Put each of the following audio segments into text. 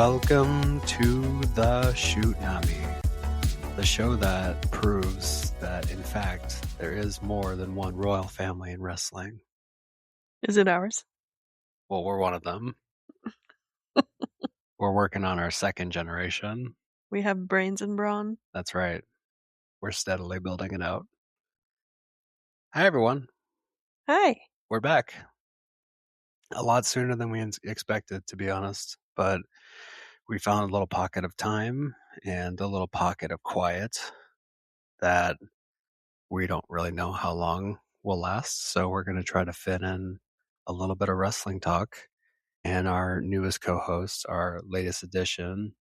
Welcome to the Shootnami, the show that proves that, in fact, there is more than one royal family in wrestling. Is it ours? Well, we're one of them. We're working on our second generation. We have brains and brawn. That's right. We're steadily building it out. Hi, everyone. Hi. We're back. A lot sooner than we expected, to be honest, but we found a little pocket of time and a little pocket of quiet that we don't really know how long will last. So we're going to try to fit in a little bit of wrestling talk. And our newest co-host, our latest addition,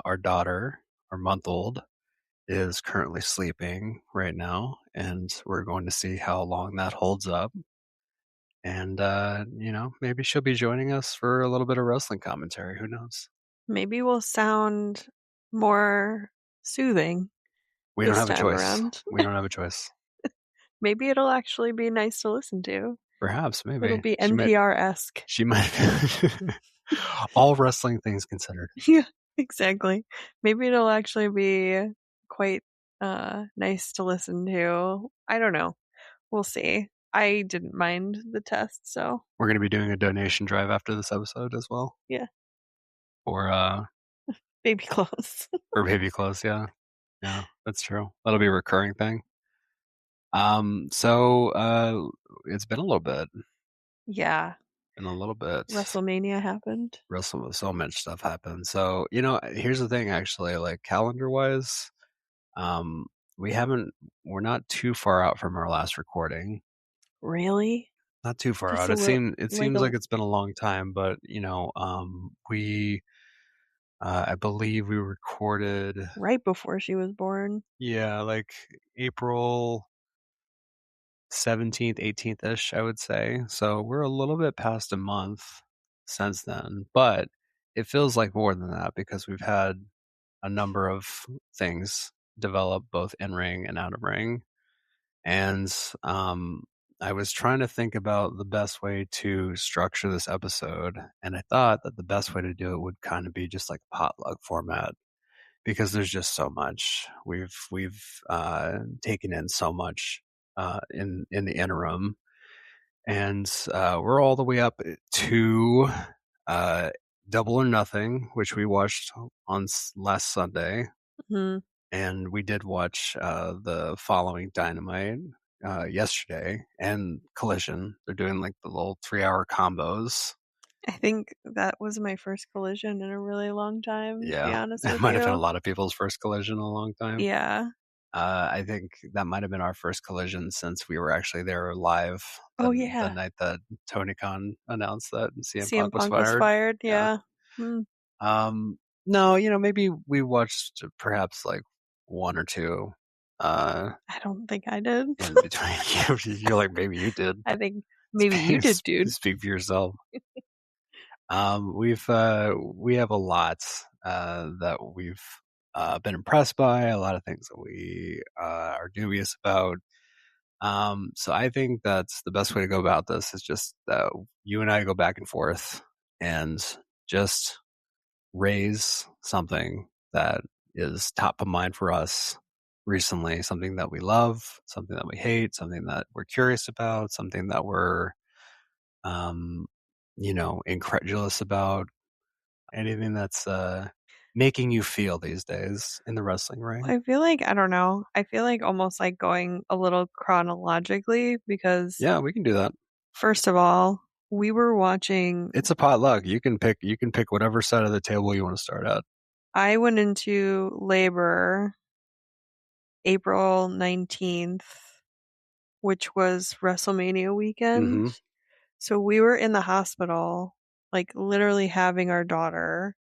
our daughter, our month-old, is currently sleeping right now. And we're going to see how long that holds up. And, maybe she'll be joining us for a little bit of wrestling commentary. Who knows? Maybe we'll sound more soothing. We don't have a time choice. around. We don't have a choice. Maybe it'll actually be nice to listen to. Perhaps, maybe. It'll be NPR-esque. She might. All wrestling things considered. Yeah, exactly. Maybe it'll actually be quite nice to listen to. I don't know. We'll see. I didn't mind the test, so. We're going to be doing a donation drive after this episode as well. Yeah. Or baby clothes. Or baby clothes, yeah. Yeah, that's true. That'll be a recurring thing. So it's been a little bit. Yeah. In a little bit. WrestleMania happened. So much stuff happened. So, here's the thing actually, like calendar-wise, we're not too far out from our last recording. Really? Not too far out. It seems like it's been a long time, but I believe we recorded right before she was born. Yeah, like April 17th, 18th-ish, I would say. So we're a little bit past a month since then, but it feels like more than that because we've had a number of things develop both in ring and out of ring. And I was trying to think about the best way to structure this episode, and I thought that the best way to do it would kind of be just like a potluck format because there's just so much. We've taken in so much in the interim, and we're all the way up to Double or Nothing, which we watched on last Sunday. Mm-hmm. And we did watch the following Dynamite yesterday and Collision. They're doing like the little 3-hour combos. I think that was my first Collision in a really long time, to be honest with you. It might have been a lot of people's first Collision in a long time. Yeah. I think that might have been our first Collision since we were actually there live. The night that Tony Khan announced that CM Punk was fired. Yeah. No, maybe we watched perhaps like one or two. I don't think I did. In between, you're like, maybe you did. I think maybe you did, dude. Speak for yourself. We have a lot that we've been impressed by, a lot of things that we are dubious about. So I think that's the best way to go about this is just you and I go back and forth and just raise something that is top of mind for us recently, something that we love, something that we hate, something that we're curious about, something that we're incredulous about, anything that's making you feel these days in the wrestling ring. I feel like, I don't know, almost like going a little chronologically because we can do that. First of all, we were watching. It's a potluck. You can pick whatever side of the table you want to start at. I went into labor April 19th, which was WrestleMania weekend. Mm-hmm. So we were in the hospital, like literally having our daughter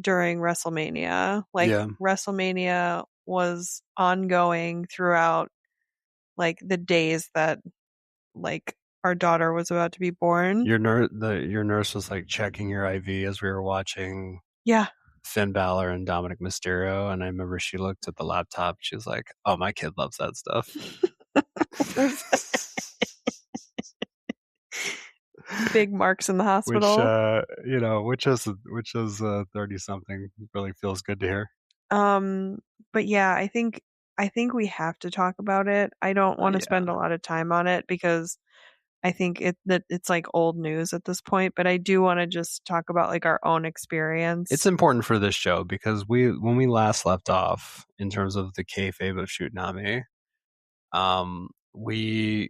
during WrestleMania. WrestleMania was ongoing throughout like the days that like our daughter was about to be born. Your nurse was like checking your IV as we were watching. Yeah. Finn Balor and Dominic Mysterio, and I remember she looked at the laptop. She was like, "Oh, my kid loves that stuff." big marks in the which hospital. which is 30 something really feels good to hear. But yeah, I think we have to talk about it. I don't want to spend a lot of time on it because I think it's like old news at this point, but I do want to just talk about like our own experience. It's important for this show because when we last left off in terms of the kayfabe of Shootnami, we,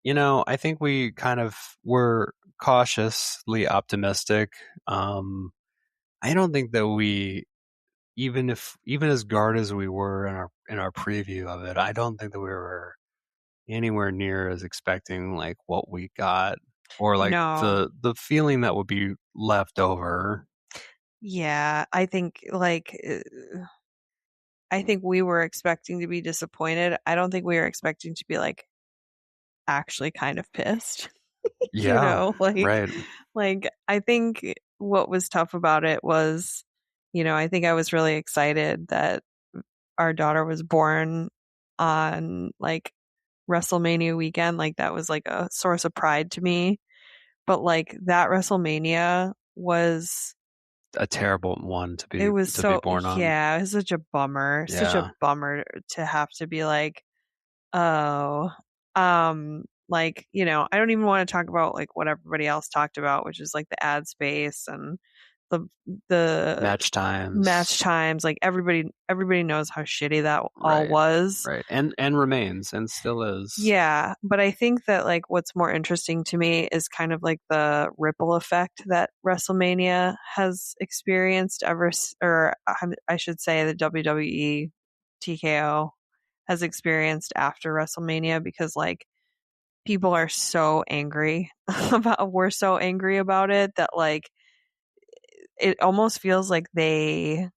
I think we kind of were cautiously optimistic. I don't think that we, even as guarded as we were in our preview of it, I don't think that we were anywhere near as expecting like what we got or like No. the feeling that would be left over. Yeah, I think we were expecting to be disappointed. I don't think we were expecting to be like actually kind of pissed. Yeah, right. Like I think what was tough about it was, I think I was really excited that our daughter was born on like WrestleMania weekend. Like that was like a source of pride to me. But like that WrestleMania was A terrible one it was to be so born on. yeah, it was such a bummer. Such a Yeah. bummer to have to be like, oh, like, I don't even want to talk about like what everybody else talked about, which is like the ad space and the Match match times. times. Like everybody knows how shitty that all Right. was. Right. And remains and still is. Yeah, but I think that like what's more interesting to me is kind of like the ripple effect that WrestleMania has experienced or I should say the WWE TKO has experienced after WrestleMania because like people are so angry we're so angry about it that like it almost feels like they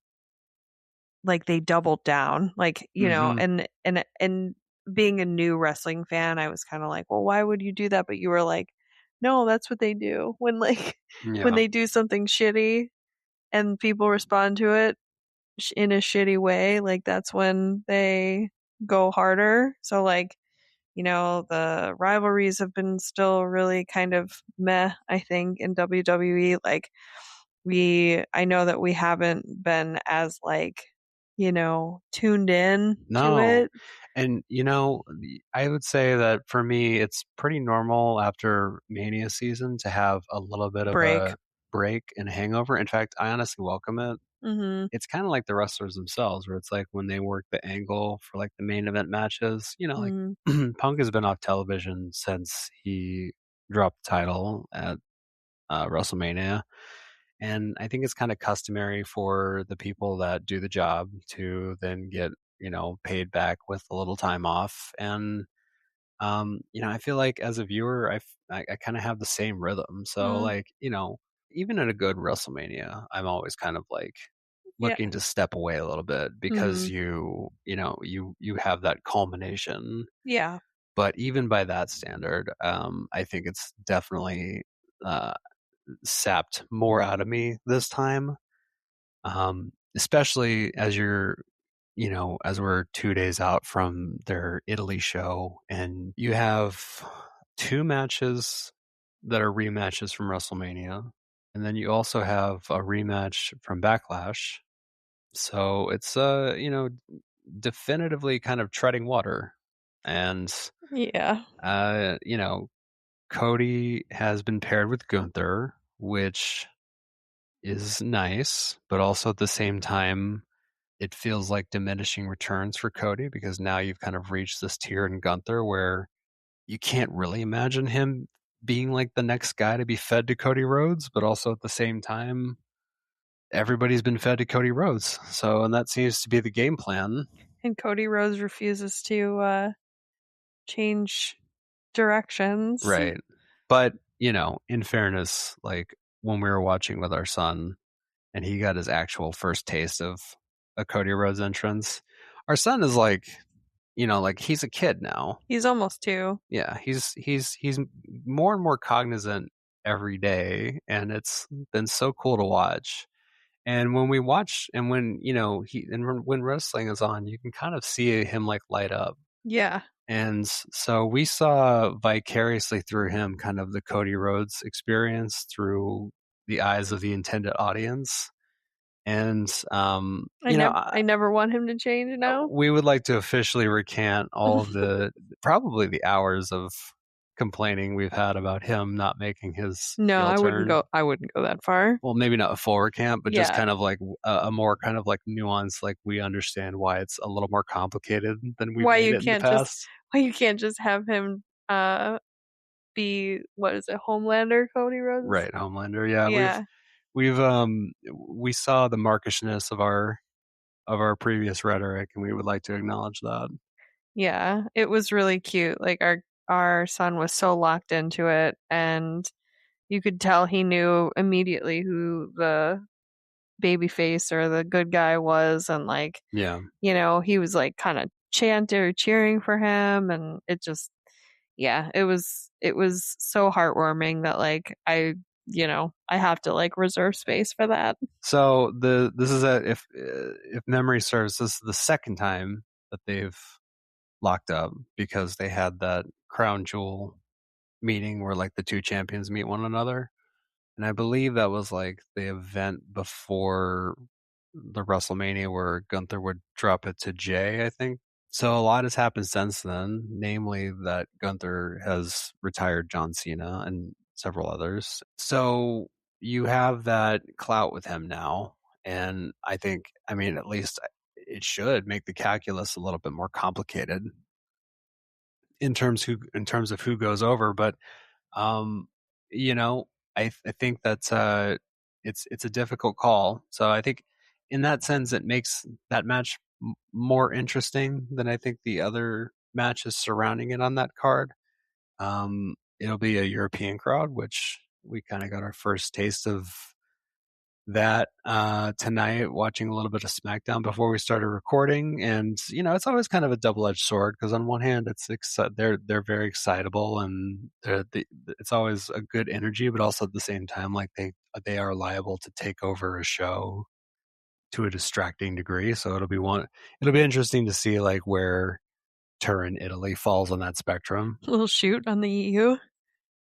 doubled down like and being a new wrestling fan I was kind of like well why would you do that but you were like no that's what they do when like when Yeah. they do something shitty and people respond to it in a shitty way like that's when they go harder so like the rivalries have been still really kind of meh I think in WWE like I know that we haven't been as like, tuned in to No. it. And I would say that for me it's pretty normal after Mania season to have a little bit of Break. a break and hangover. In fact, I honestly welcome it. Mhm. It's kind of like the wrestlers themselves where it's like when they work the angle for like the main event matches, like Mhm. Punk has been off television since he dropped the title at WrestleMania. And I think it's kind of customary for the people that do the job to then get, paid back with a little time off. And, I feel like as a viewer, I kind of have the same rhythm. So, Mhm. like, even in a good WrestleMania, I'm always kind of like Yeah. looking to step away a little bit because Mhm. you have that culmination. Yeah. But even by that standard, I think it's definitely uh, sapped more out of me this time. Especially as as we're 2 days out from their Italy show, and you have two matches that are rematches from WrestleMania, and then you also have a rematch from Backlash. So it's definitively kind of treading water, and Yeah. uh, you know, Cody has been paired with Gunther, which is nice, but also at the same time, it feels like diminishing returns for Cody because now you've kind of reached this tier in Gunther where you can't really imagine him being like the next guy to be fed to Cody Rhodes, but also at the same time, everybody's been fed to Cody Rhodes. So, and that seems to be the game plan. And Cody Rhodes refuses to change directions. Right. But, in fairness, like when we were watching with our son and he got his actual first taste of a Cody Rhodes entrance, our son is like, like he's a kid now. He's almost 2. Yeah, he's more and more cognizant every day, and it's been so cool to watch. And when we watch, and when when wrestling is on, you can kind of see him like light up, Yeah. And so we saw vicariously through him kind of the Cody Rhodes experience through the eyes of the intended audience. And, I never want him to change now. we would like to officially recant all of probably the hours of complaining we've had about him not making his No, heel turn. I wouldn't go that far. Well, maybe not a full recant, but just Yeah. kind of like a more kind of like nuance, like we understand why it's a little more complicated than we've made it in the past. Why you can't just have him be, what is it, Homelander Cody Rhodes? Right, Homelander. Yeah, Yeah. we saw the markishness of our previous rhetoric, and we would like to acknowledge that. Yeah, it was really cute. Like our son was so locked into it, and you could tell he knew immediately who the baby face or the good guy was, and like, Yeah. he was like kind of cheering for him, and it just, yeah, it was so heartwarming that like I have to like reserve space for that. So this is if memory serves, this is the second time that they've locked up because they had that crown jewel meeting where like the two champions meet one another. And I believe that was like the event before the WrestleMania where Gunther would drop it to Jay, I think. So a lot has happened since then, namely that Gunther has retired John Cena and several others. So you have that clout with him now. And I think, I mean, at least it should make the calculus a little bit more complicated in terms of who goes over. But um, you know, I think that's it's a difficult call. So I think in that sense, it makes that match more interesting than I think the other matches surrounding it on that card. It'll be a European crowd, which we kind of got our first taste of that tonight, watching a little bit of SmackDown before we started recording. And it's always kind of a double-edged sword because on one hand, they're very excitable and it's always a good energy, but also at the same time, like they are liable to take over a show to a distracting degree. So it'll be interesting to see like where Turin, Italy falls on that spectrum. A little shoot on the EU.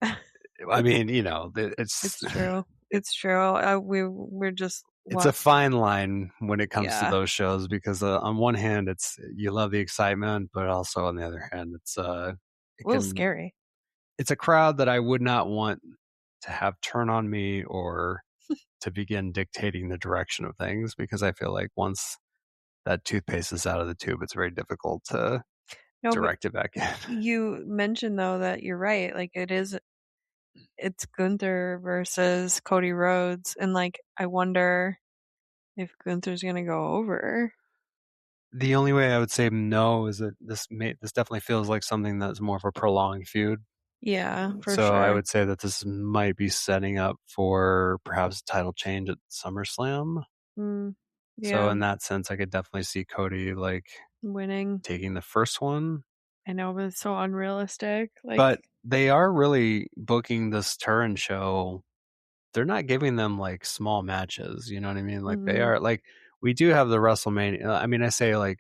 I mean, It's true. It's true. We're just it's a fine line when it comes to Yeah. those shows because on one hand you love the excitement, but also on the other hand it A little can scary. it's a crowd that I would not want to have turn on me or to begin dictating the direction of things because I feel like once that toothpaste is out of the tube, it's very difficult to No, but direct it back in. you mentioned though that you're right. Like it's Gunther versus Cody Rhodes, and like I wonder if Gunther's gonna go over. The only way I would say no is that this definitely feels like something that's more of a prolonged feud. Yeah, for So I sure. would say that this might be setting up for perhaps a title change at SummerSlam. Mm, So yeah, in that sense, I could definitely see Cody like winning. taking the first one. I know, but it's so unrealistic. Like, But they are really booking this Turin show. They're not giving them like small matches. You know what I mean? Like they mhm. are like we do have the WrestleMania. I mean, I say like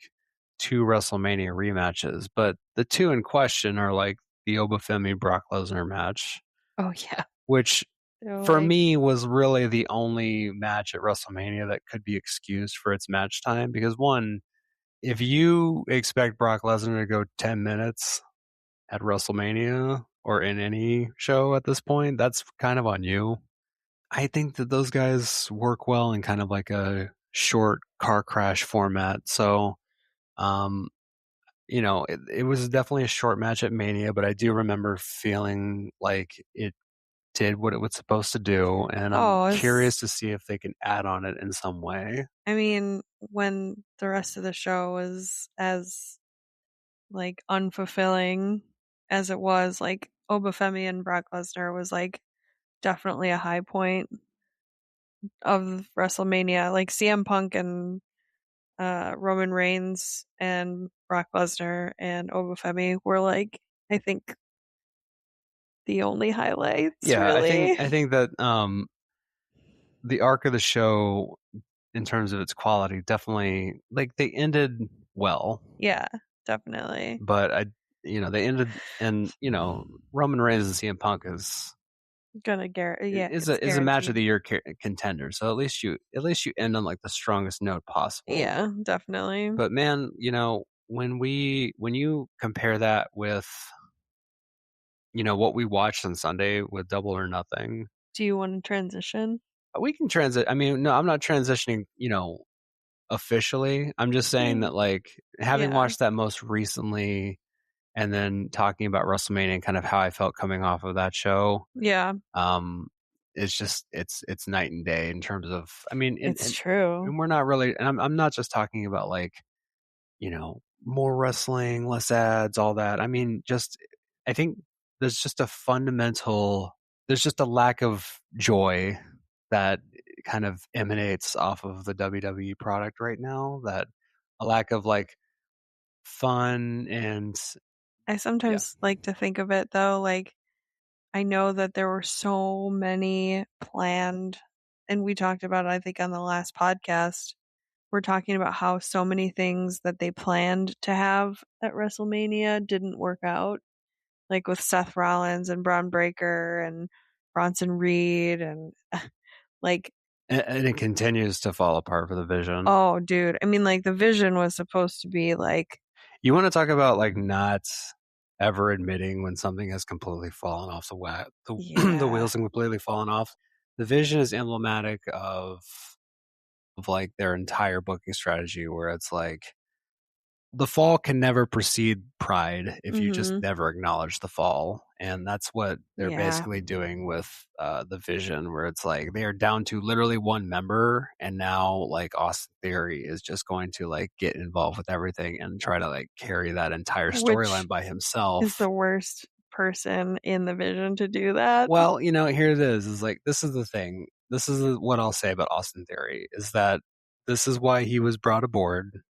two WrestleMania rematches, but the two in question are like the Obafemi Brock Lesnar match, Oh yeah, which they're for like, me was really the only match at WrestleMania that could be excused for its match time because one, if you expect Brock Lesnar to go 10 minutes at WrestleMania or in any show at this point, that's kind of on you. I think that those guys work well in kind of like a short car crash format. So, um, it was definitely a short match at Mania, but I do remember feeling like it did what it was supposed to do, and I'm oh, curious to see if they can add on it in some way. I mean, when the rest of the show was as like unfulfilling as it was, like Obafemi and Brock Lesnar was like definitely a high point of WrestleMania. Like CM Punk and Roman Reigns and Brock Lesnar and Obafemi were like, I think, the only highlights, Yeah, really. I think that the arc of the show in terms of its quality definitely like they ended well, Yeah, definitely. but they ended, and Roman Reigns and CM Punk it's is a match of guaranteed. the year contender. So at least you end on like the strongest note possible. Yeah, definitely. But man, when you compare that with what we watched on Sunday with Double or Nothing, Do you want to transition? we can transit. I mean, no, I'm not transitioning. Officially, I'm just saying that like having Yeah. watched that most recently, and then talking about WrestleMania and kind of how I felt coming off of that show. Yeah. It's just it's night and day in terms of, I mean, It's true. and we're not really, and I'm not just talking about like more wrestling, less ads, all that. I mean, just I think there's just there's just a lack of joy that kind of emanates off of the WWE product right now. That a lack of like fun and I yeah. sometimes like to think of it though, like I know that there were so many planned, and we talked about it, I think, on the last podcast. We're talking about how so many things that they planned to have at WrestleMania didn't work out, like with Seth Rollins and Braun Breaker and Bronson Reed and like, And it continues to fall apart for the Vision. oh, dude. I mean, like the vision was supposed to be like, You want to talk about like not ever admitting when something has completely fallen off the yeah, wheels and completely fallen off. The Vision is emblematic of like their entire booking strategy, where it's like the fall can never precede pride if you just mm-hmm, never acknowledge the fall. And that's what they're yeah, basically doing with the Vision, where it's like they are down to literally one member, and now like Austin Theory is just going to like get involved with everything and try to like carry that entire which storyline by is the himself. worst person in the vision to do that. Well, here it is like this is the thing. This is what I'll say about Austin Theory is that this is why he was brought aboard.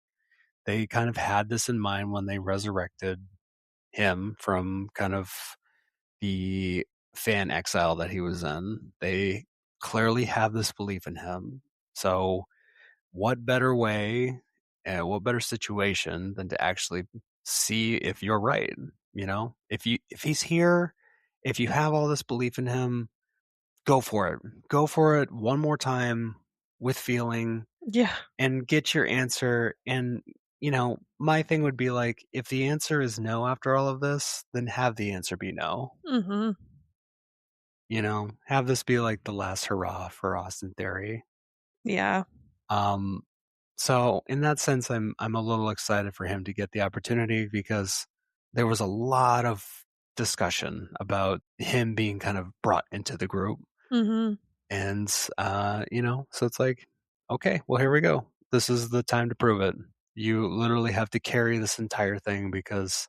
They kind of had this in mind when they resurrected him from kind of the fan exile that he was in. They clearly have this belief in him. So, what better way, what better situation than to actually see if you're right? If he's here, if you have all this belief in him, go for it. Go for it one more time with feeling Yeah. and get your answer. And, my thing would be like, if the answer is no after all of this, then have the answer be no. Mm-hmm. Have this be like the last hurrah for Austin Theory. Yeah. Um, so in that sense, I'm a little excited for him to get the opportunity because there was a lot of discussion about him being kind of brought into the group. Mm-hmm. And, so it's like, okay, well, here we go. This is the time to prove it. You literally have to carry this entire thing because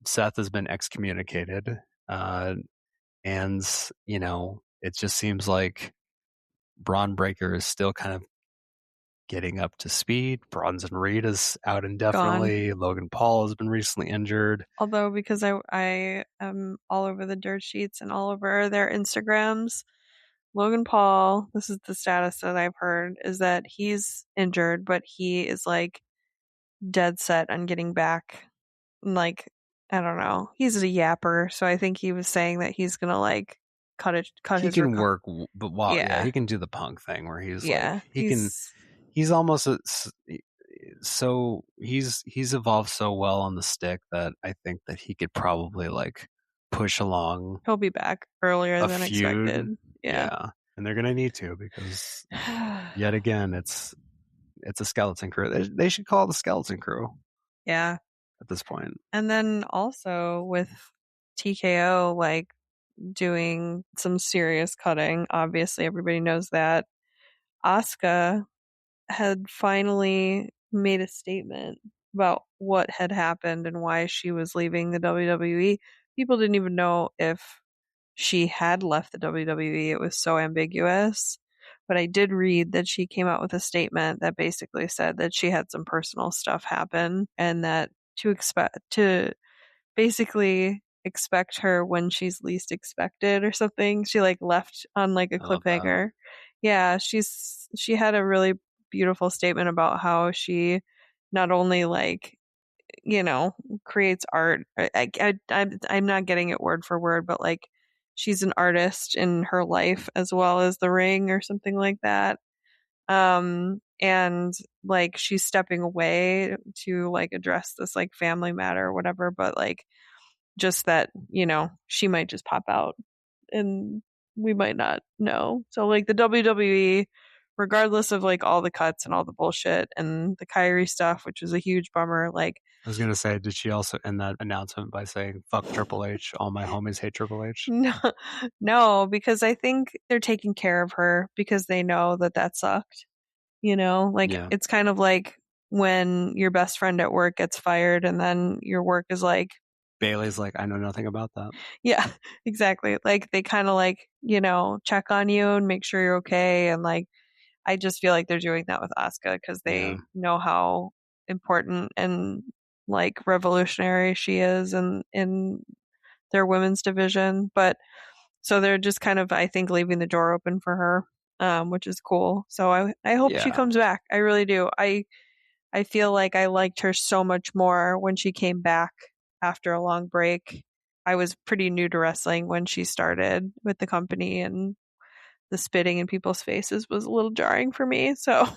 Seth has been excommunicated. And, it just seems like Braun Breaker is still kind of getting up to speed. Bronson Reed is out Gone. indefinitely. Logan Paul has been recently injured. Although because I am all over the dirt sheets and all over their Instagrams, Logan Paul, this is the status that I've heard, is that he's injured, but he is like dead set on getting back. Like, I don't know. He's a yapper, so I think he was saying that he's gonna like cut He his can work, but yeah, yeah. he can do the punk thing where he's like Yeah. he's almost so he's evolved so well on the stick that I think that he could probably like push along He'll be back earlier a than feud. expected. Yeah. Yeah, and they're gonna need to because yet again it's a skeleton crew. They should call it the skeleton crew Yeah. at this point. And then also with TKO like doing some serious cutting, obviously everybody knows that. Asuka had finally made a statement about what had happened and why she was leaving the WWE. People didn't even know if she had left the WWE. It was so ambiguous. But I did read that she came out with a statement that basically said that she had some personal stuff happen and that to basically expect her when she's least expected or something. She like left on like a I love that. cliffhanger. Yeah, she had a really beautiful statement about how she not only like creates art. I'm not getting it word for word, but like she's an artist in her life as well as the ring or something like that. And like she's stepping away to like address this like family matter or whatever, but like just that, she might just pop out and we might not know. So like the WWE, regardless of like all the cuts and all the bullshit and the Kyrie stuff, which was a huge bummer, like I was gonna say, did she also end that announcement by saying "fuck Triple H"? All my homies hate Triple H. No, because I think they're taking care of her because they know that sucked. Like it's kind of like when your best friend at work gets fired and then your work is like, Bailey's like, I know nothing about that. Yeah, exactly. Like they kind of like, check on you and make sure you're okay. And like, I just feel like they're doing that with Asuka because they know how important and like revolutionary she is in their women's division. But so they're just kind of, I think, leaving the door open for her, which is cool. So I hope she comes back. I really do. I feel like I liked her so much more when she came back after a long break. I was pretty new to wrestling when she started with the company, and the spitting in people's faces was a little jarring for me. So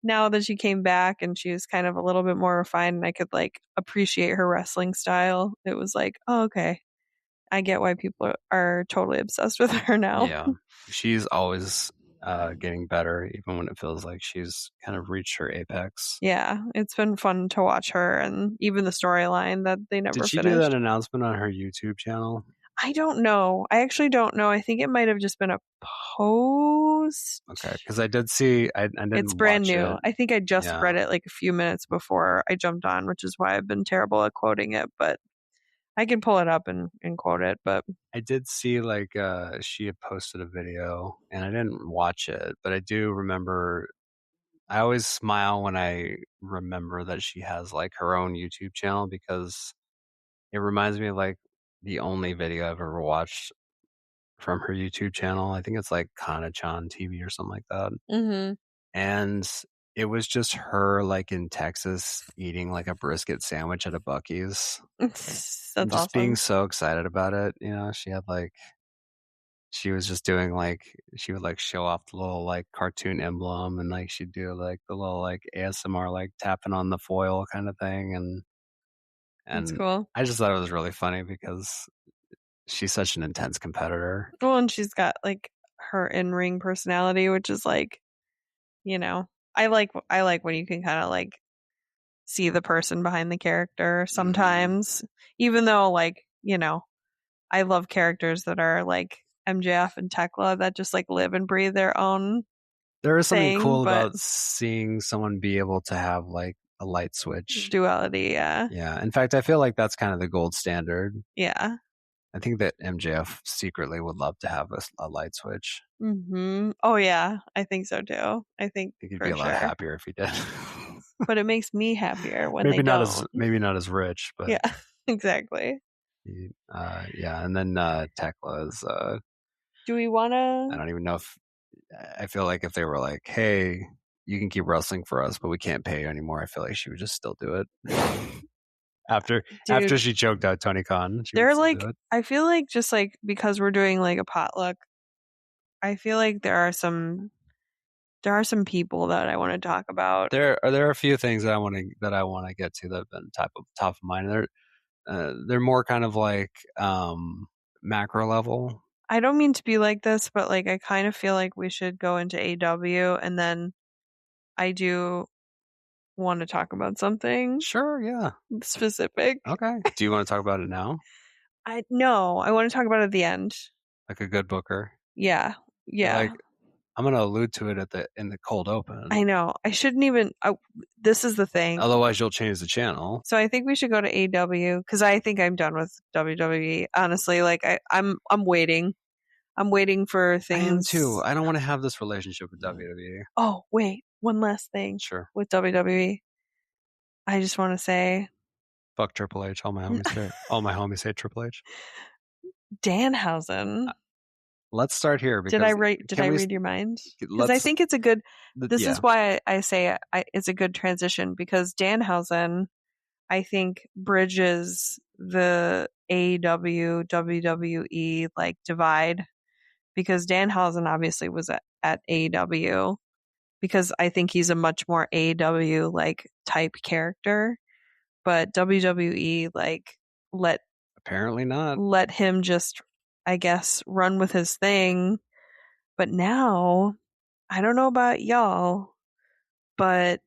now that she came back and she was kind of a little bit more refined and I could like appreciate her wrestling style, it was like, oh, okay. I get why people are totally obsessed with her now. Yeah. She's always getting better, even when it feels like she's kind of reached her apex. Yeah, it's been fun to watch her, and even the storyline that they never Did she finished. do that announcement on her YouTube channel? I don't know. I actually don't know. I think it might have just been a post. Okay, because I did see. I didn't. It's brand watch new. It. I think I just read it like a few minutes before I jumped on, which is why I've been terrible at quoting it. But I can pull it up and quote it. But I did see like she had posted a video, and I didn't watch it, but I do remember. I always smile when I remember that she has like her own YouTube channel because it reminds me of like the only video I've ever watched from her YouTube channel. I think it's like Kana-chan TV or something like that. Mm-hmm. And it was just her like in Texas eating like a brisket sandwich at a Buc-ee's. That's and just awesome. being so excited about it. She had like, she was just doing like, she would like show off the little like cartoon emblem and like she'd do like the little like ASMR like tapping on the foil kind of thing. That's And cool. I just thought it was really funny because she's such an intense competitor. Well, and she's got like her in-ring personality, which is like, I like when you can kind of like see the person behind the character sometimes, even though like, I love characters that are like MJF and Thekla that just like live and breathe their own. There is something cool about seeing someone be able to have like a light switch. Duality, yeah. Yeah. In fact, I feel like that's kind of the gold standard. Yeah. I think that MJF secretly would love to have a light switch. Mm-hmm. Oh yeah, I think so too. I think he'd be a lot happier if he did. But it makes me happier when maybe they not don't. Maybe not as rich, but yeah, exactly. Yeah, and then Thekla is. Do we want to? I don't even know if I feel like if they were like, "Hey, you can keep wrestling for us, but we can't pay you anymore," I feel like she would just still do it. after she choked out Tony Khan, they're like, I feel like just like because we're doing like a potluck, I feel like there are some people that I want to talk about. There are a few things that I want to get to that have been top of mind. They're more kind of like macro level. I don't mean to be like this, but like I kind of feel like we should go into AW, and then I do want to talk about something. Sure, yeah. Specific. Okay. Do you want to talk about it now? I want to talk about it at the end. Like a good booker. Yeah. Yeah. Like I'm going to allude to it in the cold open. I know. I shouldn't even. This is the thing. Otherwise, you'll change the channel. So I think we should go to AW because I think I'm done with WWE. Honestly, like I'm waiting. I'm waiting for things. I am too. I don't want to have this relationship with WWE. Oh wait, one last thing. Sure. With WWE, I just want to say, fuck Triple H. All my homies hate Triple H. Danhausen. Let's start here. Did I read your mind? Because I think it's a good. This is why I say it's a good transition because Danhausen I think bridges the AEW WWE like divide, because Danhausen obviously was at AEW, because I think he's a much more AEW like type character, but WWE like let Apparently not. let him just, I guess, run with his thing. But now, I don't know about y'all, but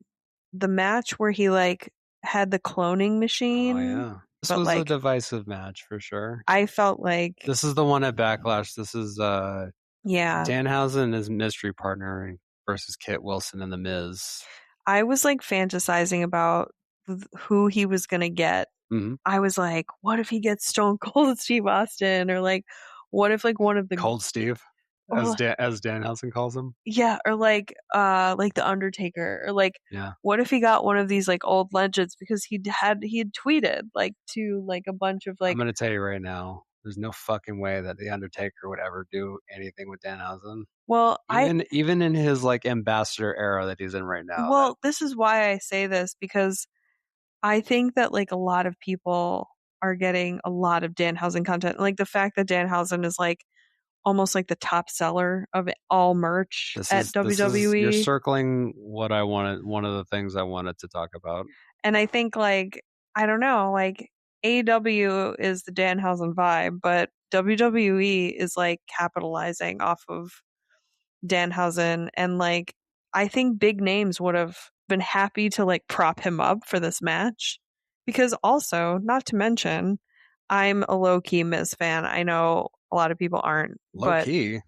the match where he like had the cloning Oh machine, yeah. This but was a like divisive match for sure. I felt like, This is the one at Backlash. This is yeah, Danhausen is mystery partner versus Kit Wilson and The Miz. I was like fantasizing about who he was gonna get. Mm-hmm. I was like, what if he gets Stone Cold Steve Austin, or like, what if like one of the Cold Steve, or as Danhausen calls him. yeah, or like the Undertaker, or like, Yeah. what if he got one of these like old legends, because he had tweeted like to like a bunch of I'm like, gonna tell you right now, there's no fucking way that the Undertaker would ever do anything with Danhausen. well, Even in his like ambassador era that he's in right now. That this is why I say this, because I think that like a lot of people are getting a lot of Danhausen content. Like the fact that Danhausen is like almost like the top seller of all merch at this is you're WWE. circling what I wanted. One of the things I wanted to talk about. And I think like, I don't know, like AEW is the Danhausen vibe, but WWE is like capitalizing off of Danhausen, and like I think big names would have been happy to like prop him up for this match, because also, not to mention, I'm a low key Miz fan. I know a lot of people aren't, Low but key.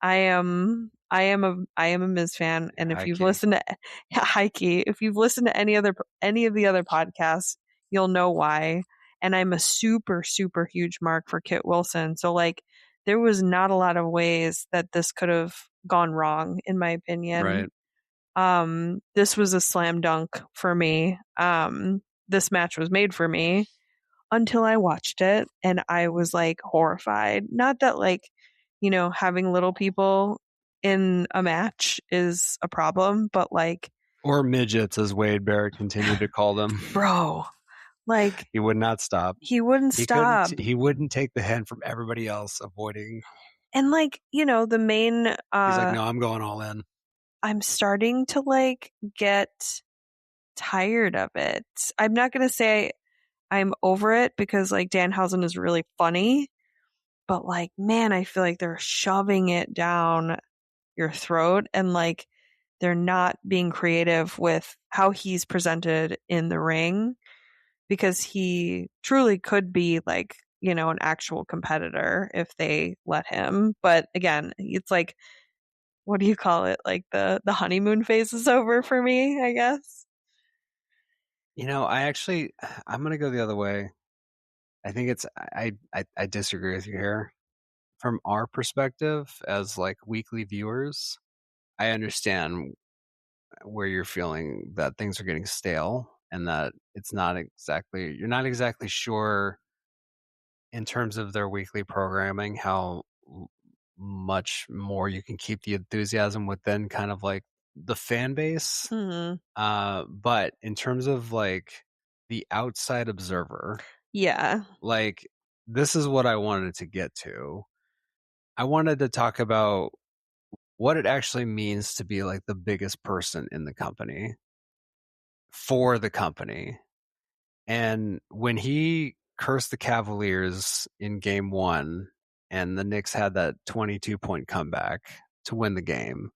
I am a Miz fan, and if High you've key. listened to high key, if you've listened to any of the other podcasts, you'll know why. And I'm a super super huge mark for Kit Wilson. So like, there was not a lot of ways that this could have gone wrong, in my opinion. Right. This was a slam dunk for me. This match was made for me until I watched it, and I was like horrified. Not that like, having little people in a match is a problem, but like, Or midgets, as Wade Barrett continued to call them. bro, like He would not stop. he wouldn't He stop. couldn't. He wouldn't take the head from everybody else, avoiding. And like, the main He's like, no, I'm going all in. I'm starting to like get tired of it. I'm not going to say I'm over it, because like Danhausen is really funny, but like, man, I feel like they're shoving it down your throat, and like they're not being creative with how he's presented in the ring, because he truly could be like, an actual competitor if they let him. But again, it's like, what do you call it? Like the honeymoon phase is over for me, I guess. I'm gonna go the other way. I think it's I disagree with you here. From our perspective as like weekly viewers, I understand where you're feeling that things are getting stale and that you're not exactly sure in terms of their weekly programming how much more you can keep the enthusiasm within kind of like the fan base. Mm-hmm. But in terms of like the outside observer, Yeah. like this is what I wanted to get to. I wanted to talk about what it actually means to be like the biggest person in the company for the company. And when he cursed the Cavaliers in game one, and the Knicks had that 22-point comeback to win the game,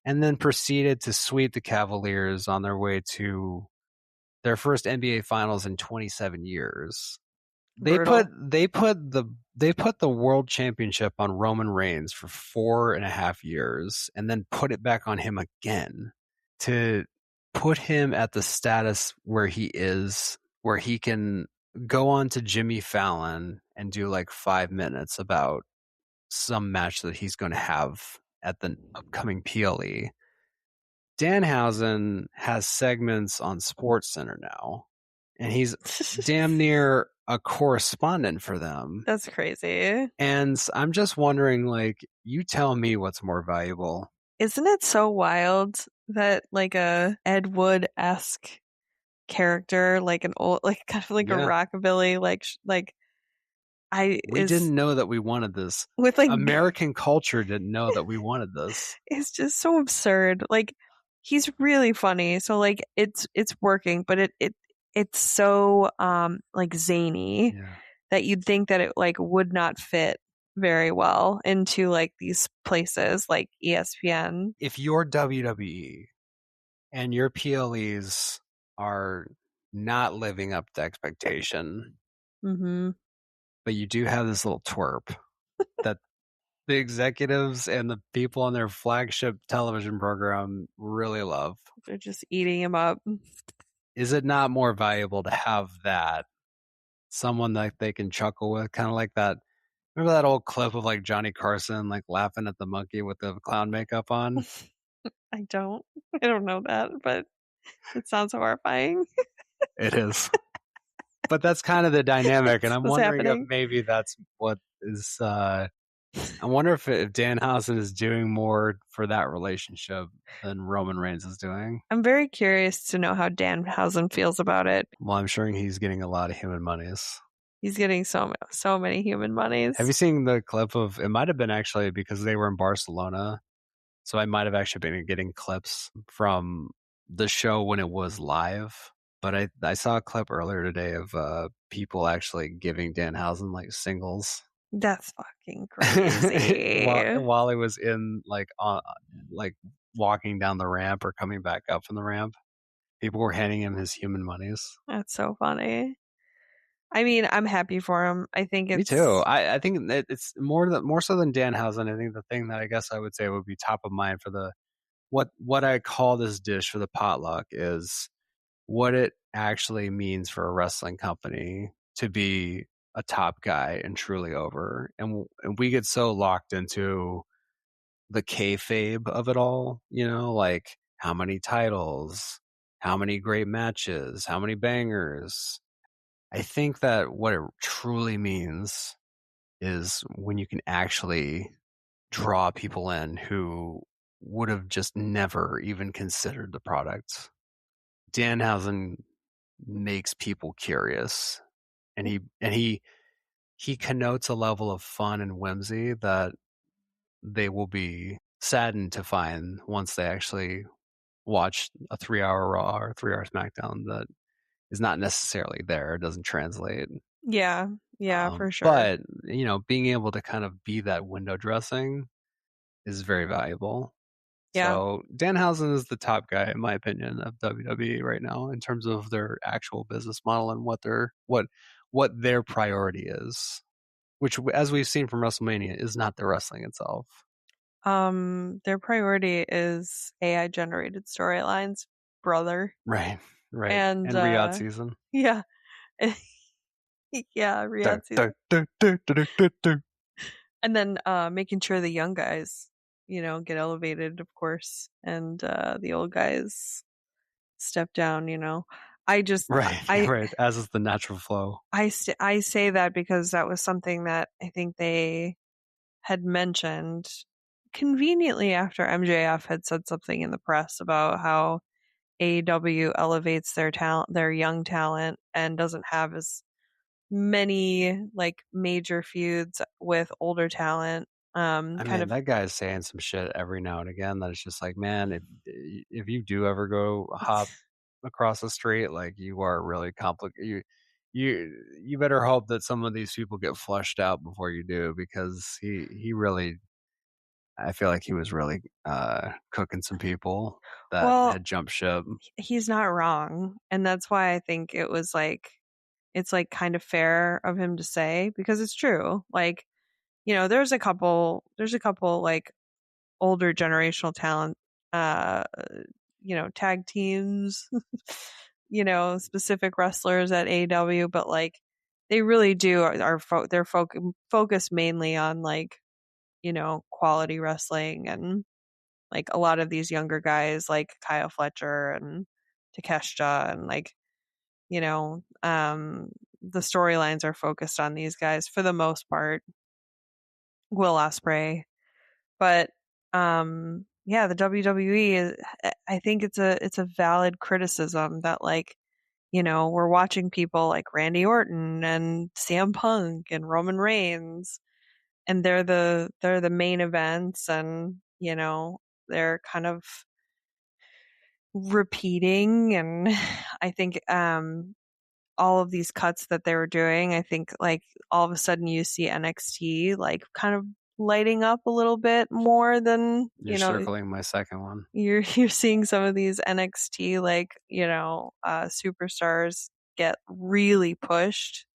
and then proceeded to sweep the Cavaliers on their way to their first NBA finals in 27 years. Brutal. They put the world championship on Roman Reigns for 4.5 years and then put it back on him again to put him at the status where he is, where he can go on to Jimmy Fallon and do like 5 minutes about some match that he's going to have at the upcoming PLE. Danhausen has segments on SportsCenter now, and he's damn near a correspondent for them. That's crazy. And I'm just wondering, like, you tell me what's more valuable. Isn't it so wild that like a Ed Wood-esque character, like an old, like kind of like a rockabilly, we didn't know that we wanted this. With like American culture didn't know that we wanted this. It's just so absurd. Like he's really funny, so like it's working, but it's so like zany that you'd think that it like would not fit very well into like these places like ESPN. If you're WWE and your PLEs are not living up to expectation, but you do have this little twerp that the executives and the people on their flagship television program really love. They're just eating him up. Is it not more valuable to have that? Someone that they can chuckle with, kind of like that. Remember that old clip of like Johnny Carson like laughing at the monkey with the clown makeup on? I don't know that, but it sounds horrifying. It is. But that's kind of the dynamic, and I'm wondering if maybe that's what is. I wonder if Danhausen is doing more for that relationship than Roman Reigns is doing. I'm very curious to know how Danhausen feels about it. Well, I'm sure he's getting a lot of human monies. He's getting so many human monies. Have you seen the clip of? It might have been actually because they were in Barcelona, so I might have actually been getting clips from the show when it was live. But I saw a clip earlier today of people actually giving Danhausen like singles. That's fucking crazy. while he was in like walking down the ramp or coming back up from the ramp, people were handing him his human monies. That's so funny. I mean, I'm happy for him. I think it's me too. I think it's more so than Danhausen. I think the thing that I guess I would say would be top of mind for the what I call this dish for the potluck is what it actually means for a wrestling company to be a top guy and truly over. And we get so locked into the kayfabe of it all, like how many titles, how many great matches, how many bangers. I think that what it truly means is when you can actually draw people in who would have just never even considered the product. Danhausen makes people curious, and he connotes a level of fun and whimsy that they will be saddened to find once they actually watch a 3-hour Raw or 3-hour SmackDown that is not necessarily there. It doesn't translate. Yeah, for sure. But being able to kind of be that window dressing is very valuable. Yeah. So Danhausen is the top guy, in my opinion, of WWE right now in terms of their actual business model and what their priority is, which, as we've seen from WrestleMania, is not the wrestling itself. Their priority is AI generated storylines, brother. Right. And Riyadh season. Yeah. Yeah, Riyadh season. And then making sure the young guys, get elevated, of course, and the old guys step down. I just right as is the natural flow. I say that because that was something that I think they had mentioned conveniently after MJF had said something in the press about how AEW elevates their talent, their young talent, and doesn't have as many like major feuds with older talent. That guy's saying some shit every now and again that it's just like, man, if you do ever go hop across the street, like you are really complicated. You better hope that some of these people get flushed out before you do, because he really, I feel like he was really cooking some people that had jumped ship. He's not wrong, and that's why I think it was like it's like kind of fair of him to say, because it's true. Like, there's a couple like older generational talent, tag teams, specific wrestlers at AEW, but like they really do they're focused mainly on like, quality wrestling, and like a lot of these younger guys like Kyle Fletcher and Takeshita and like, the storylines are focused on these guys for the most part. Will Ospreay. But the WWE is, I think it's a valid criticism that like we're watching people like Randy Orton and CM Punk and Roman Reigns, and they're the main events, and they're kind of repeating. And I think all of these cuts that they were doing, I think like all of a sudden you see NXT like kind of lighting up a little bit more than You're circling my second one. you're seeing some of these NXT like superstars get really pushed.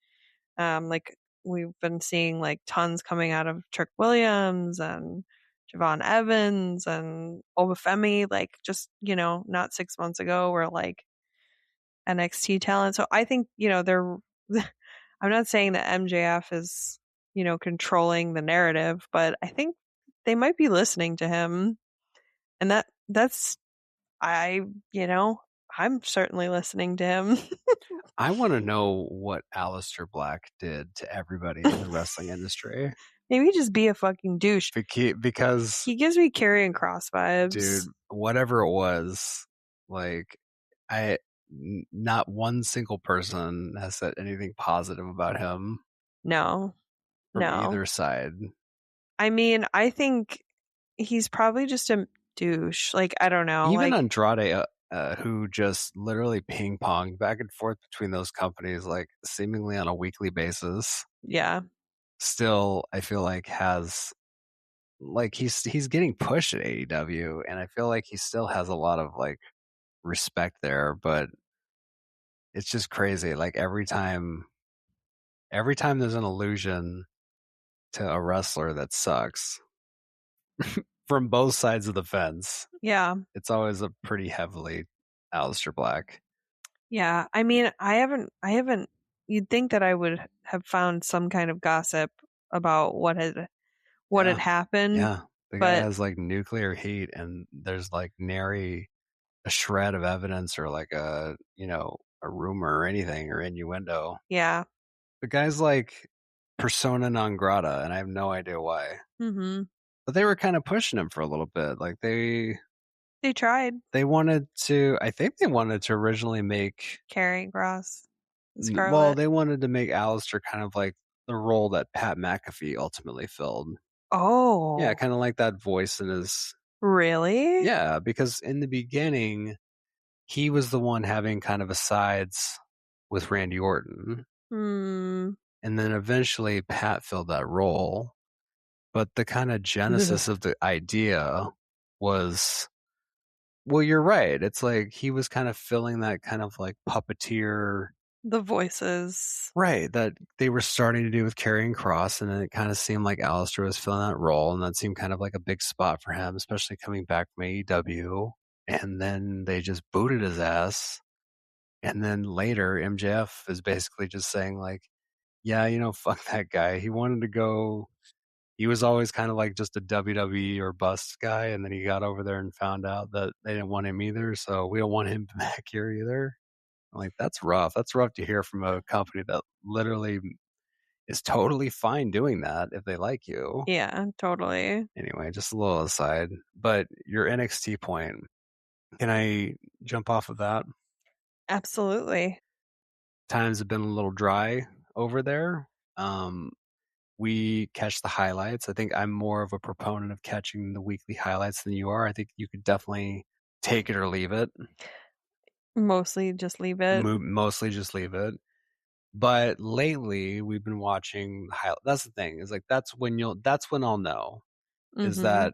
Like we've been seeing like tons coming out of Trick Williams and Javon Evans and Obafemi, like just not 6 months ago, were like NXT talent. So I think they're. I'm not saying that MJF is controlling the narrative, but I think they might be listening to him, and that's I I'm certainly listening to him. I want to know what Aleister Black did to everybody in the wrestling industry. Maybe just be a fucking douche. Because he gives me Karrion Kross vibes. Dude, whatever it was, like not one single person has said anything positive about him. No. From either side. I mean, I think he's probably just a douche. Like, I don't know. Even like, Andrade, who just literally ping ponged back and forth between those companies, like seemingly on a weekly basis. Yeah. Still, I feel like has like he's getting pushed at AEW, and I feel like he still has a lot of like respect there, but it's just crazy. Like every time there's an allusion to a wrestler that sucks from both sides of the fence, yeah, it's always a pretty heavily Aleister Black. Yeah, I mean, I haven't. You'd think that I would have found some kind of gossip about what had happened. Yeah, the guy has like nuclear heat, and there's like nary a shred of evidence or like a rumor or anything or innuendo. Yeah, the guy's like persona non grata, and I have no idea why. Mm-hmm. But they were kind of pushing him for a little bit. Like they tried. They wanted to. I think they wanted to originally make Karrion Kross. Scarlett. Well, they wanted to make Aleister kind of like the role that Pat McAfee ultimately filled. Oh. Yeah, kind of like that voice in his. Really? Yeah, because in the beginning, he was the one having kind of asides with Randy Orton. And then eventually Pat filled that role. But the kind of genesis of the idea was, well, you're right. It's like he was kind of filling that kind of like puppeteer. The voices. Right, that they were starting to do with Karrion Kross, and then it kind of seemed like Aleister was filling that role, and that seemed kind of like a big spot for him, especially coming back from AEW. And then they just booted his ass. And then later, MJF is basically just saying like, yeah, fuck that guy. He wanted to go. He was always kind of like just a WWE or bust guy, and then he got over there and found out that they didn't want him either, so we don't want him back here either. I'm like, that's rough. That's rough to hear from a company that literally is totally fine doing that if they like you. Yeah, totally. Anyway, just a little aside. But your NXT point, can I jump off of that? Absolutely. Times have been a little dry over there. We catch the highlights. I think I'm more of a proponent of catching the weekly highlights than you are. I think you could definitely take it or leave it. Mostly just leave it. Mostly just leave it. But lately, we've been watching highlights. That's the thing. Is like that's when I'll know. Is that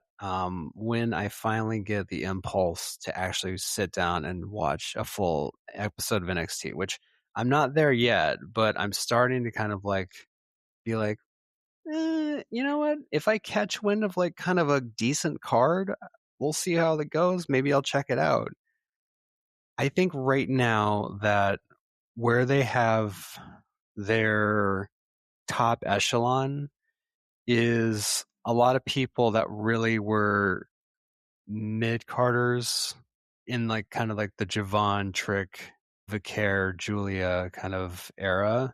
when I finally get the impulse to actually sit down and watch a full episode of NXT, which I'm not there yet, but I'm starting to kind of like be like, you know what? If I catch wind of like kind of a decent card, we'll see how that goes. Maybe I'll check it out. I think right now that where they have their top echelon is a lot of people that really were mid-carders in like kind of like the Javon, Trick, Vicaire, Julia kind of era.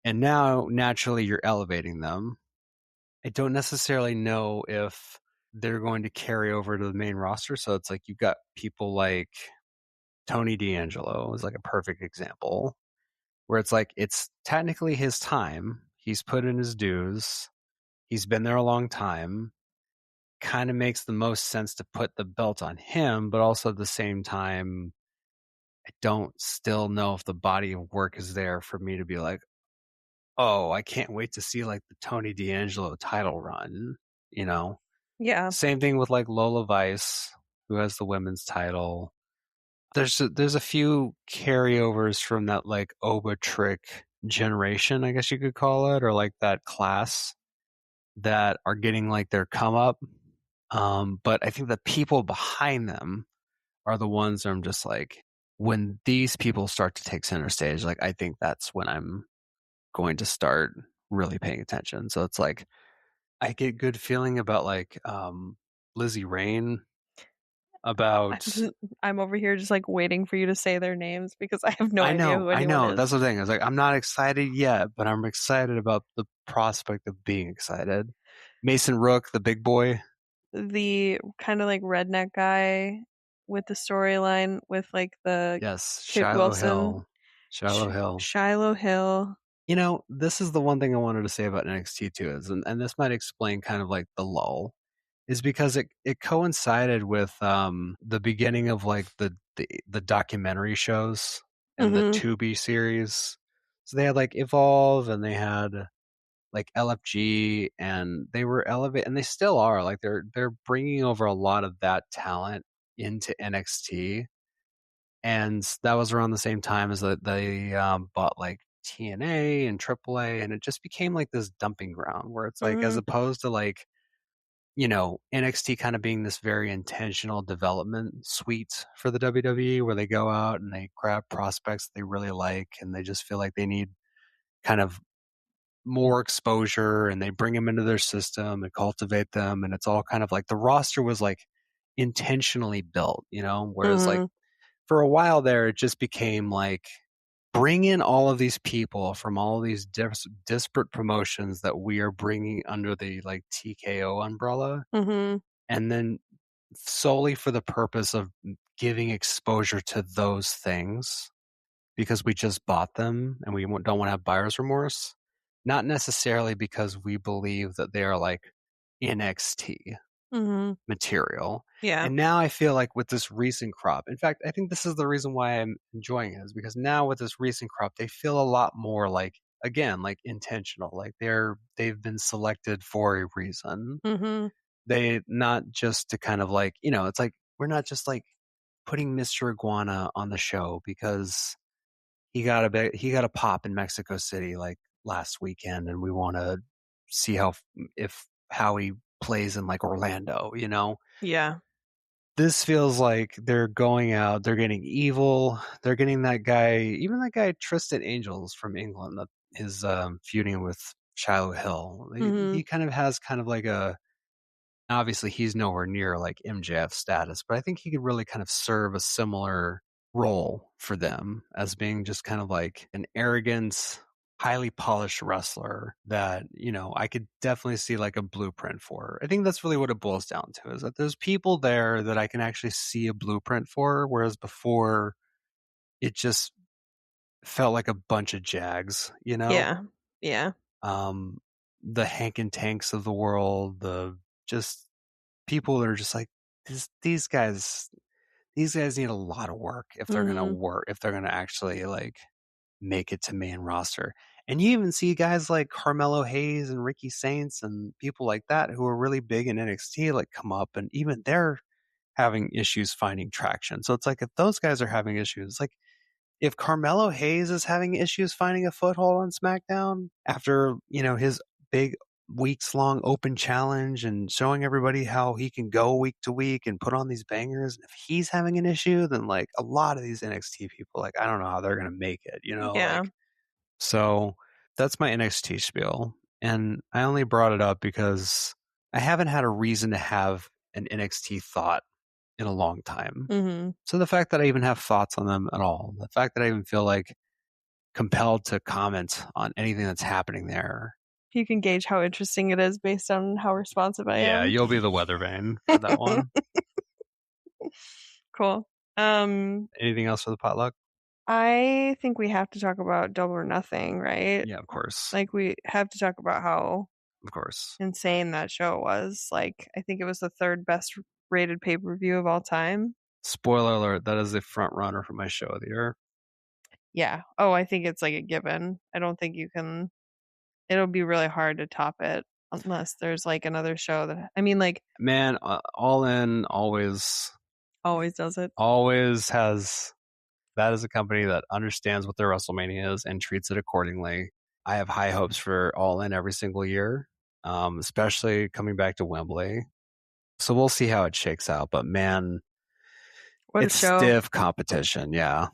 And now naturally you're elevating them. I don't necessarily know if they're going to carry over to the main roster. So it's like you've got people like Tony D'Angelo is like a perfect example where it's like it's technically his time. He's put in his dues. He's been there a long time. Kind of makes the most sense to put the belt on him, but also at the same time, I don't still know if the body of work is there for me to be like, oh, I can't wait to see like the Tony D'Angelo title run, you know? Yeah. Same thing with like Lola Vice, who has the women's title. There's a few carryovers from that like Oba Trick generation, I guess you could call it, or like that class that are getting like their come up. But I think the people behind them are the ones that I'm just like, when these people start to take center stage, like I think that's when I'm going to start really paying attention. So it's like I get good feeling about like Lizzie Rain, about I'm over here just like waiting for you to say their names because I have no idea who anyone is. That's the thing. I was like, I'm not excited yet, but I'm excited about the prospect of being excited. Mason Rook, the big boy. The kind of like redneck guy with the storyline with like the Yes, Kit Shiloh Wilson. Hill. Shiloh Hill. Shiloh Hill. You know, this is the one thing I wanted to say about NXT too, is, and this might explain kind of like the lull, is because it coincided with the beginning of like the documentary shows and the Tubi series. So they had like Evolve and they had like LFG, and they were elevated, and they still are, like they're bringing over a lot of that talent into NXT. And that was around the same time as that they bought like TNA and AAA, and it just became like this dumping ground where it's like, as opposed to like, you know, NXT kind of being this very intentional development suite for the WWE, where they go out and they grab prospects they really like, and they just feel like they need kind of more exposure, and they bring them into their system and cultivate them, and it's all kind of like the roster was like intentionally built, you know, whereas like for a while there, it just became like, bring in all of these people from all of these disparate promotions that we are bringing under the like TKO umbrella, and then solely for the purpose of giving exposure to those things because we just bought them and we don't want to have buyer's remorse, not necessarily because we believe that they are like NXT material. Yeah. And now I feel like with this recent crop, in fact, I think this is the reason why I'm enjoying it, is because now with this recent crop, they feel a lot more like, again, like intentional, like they've been selected for a reason. They not just to kind of like, you know, it's like we're not just like putting Mr. Iguana on the show because he got a pop in Mexico City like last weekend, and we want to see how he plays in like Orlando, you know? Yeah. This feels like they're going out, they're getting evil, they're getting that guy, even that guy Tristan Angels from England that is feuding with Shiloh Hill. He kind of has kind of like a, obviously he's nowhere near like MJF status, but I think he could really kind of serve a similar role for them as being just kind of like an arrogant, highly polished wrestler that, you know, I could definitely see like a blueprint for. I think that's really what it boils down to, is that there's people there that I can actually see a blueprint for, whereas before it just felt like a bunch of jags, you know? Yeah. Yeah. The Hank and Tanks of the world, the just people that are just like, these guys need a lot of work if they're gonna actually like make it to main roster. And you even see guys like Carmelo Hayes and Ricky Saints and people like that who are really big in NXT like come up, and even they're having issues finding traction. So it's like, if those guys are having issues, like if Carmelo Hayes is having issues finding a foothold on SmackDown after, you know, his big weeks long open challenge and showing everybody how he can go week to week and put on these bangers, if he's having an issue, then like a lot of these NXT people, like I don't know how they're going to make it, you know? Yeah. Like, so that's my NXT spiel. And I only brought it up because I haven't had a reason to have an NXT thought in a long time. So the fact that I even have thoughts on them at all, the fact that I even feel like compelled to comment on anything that's happening there. You can gauge how interesting it is based on how responsive I am. Yeah, you'll be the weather vane for that one. Cool. Anything else for the potluck? I think we have to talk about Double or Nothing, right? Yeah, of course. Like, we have to talk about how Of course. insane that show was. Like, I think it was the third best rated pay-per-view of all time. Spoiler alert, that is the front runner for my show of the year. Yeah. Oh, I think it's like a given. I don't think you can. It'll be really hard to top it unless there's like another show that. I mean, like, Man, All In always does it. always has. That is a company that understands what their WrestleMania is and treats it accordingly. I have high hopes for All In every single year, especially coming back to Wembley. So we'll see how it shakes out. But man, What a it's show. stiff competition. Yeah.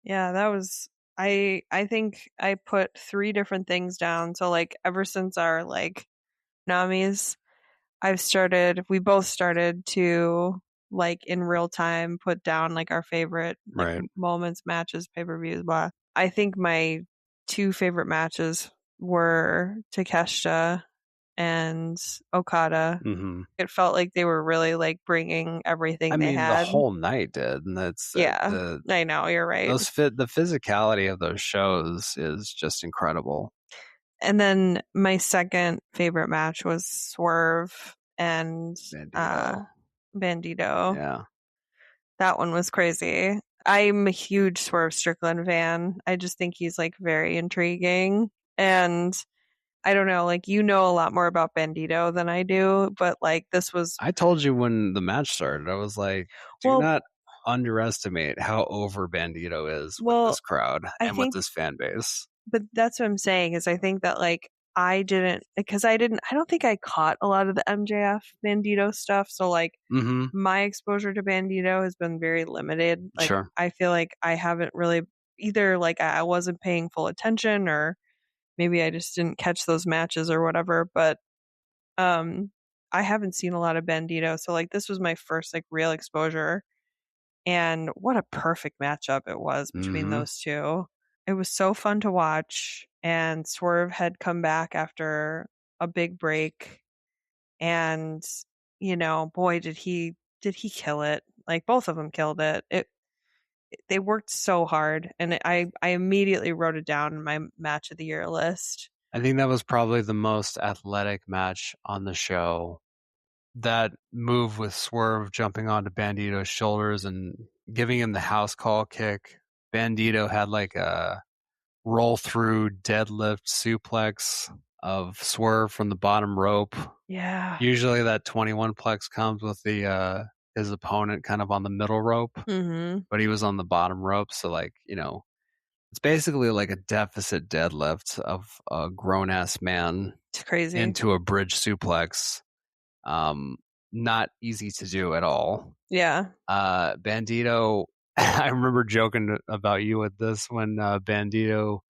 Yeah, that was. I think I put 3 different things down. So like ever since our like Namis, we both started to like in real time put down like our favorite like Right. moments, matches, pay-per-views, blah. I think my 2 favorite matches were Takeshita and Okada. Mm-hmm. It felt like they were really like bringing everything I they mean, the had. whole night did, and that's Yeah, I know, you're right. the physicality of those shows is just incredible. And then my second favorite match was Swerve and Bandito. Yeah. That one was crazy. I'm a huge Swerve Strickland fan. I just think he's like very intriguing. And I don't know, like you know a lot more about Bandito than I do, but like this was. I told you when the match started, I was like, do not underestimate how over Bandito is with this crowd and with this fan base. But that's what I'm saying is I think that like I don't think I caught a lot of the MJF Bandito stuff. So like my exposure to Bandito has been very limited. Like Sure. I feel like I haven't really either like I wasn't paying full attention or maybe I just didn't catch those matches or whatever. But I haven't seen a lot of Bandito. So like this was my first like real exposure. And what a perfect matchup it was between those two. It was so fun to watch. And Swerve had come back after a big break. And, you know, boy, did he kill it. Like both of them killed it. They worked so hard. And I immediately wrote it down in my match of the year list. I think that was probably the most athletic match on the show. That move with Swerve jumping onto Bandito's shoulders and giving him the house call kick. Bandito had like a roll through deadlift suplex of Swerve from the bottom rope. Yeah. Usually that 21 plex comes with the his opponent kind of on the middle rope, but he was on the bottom rope. So like, you know, it's basically like a deficit deadlift of a grown ass man. It's crazy. Into a bridge suplex. Not easy to do at all. Yeah. Bandito, I remember joking about you with this when Bandito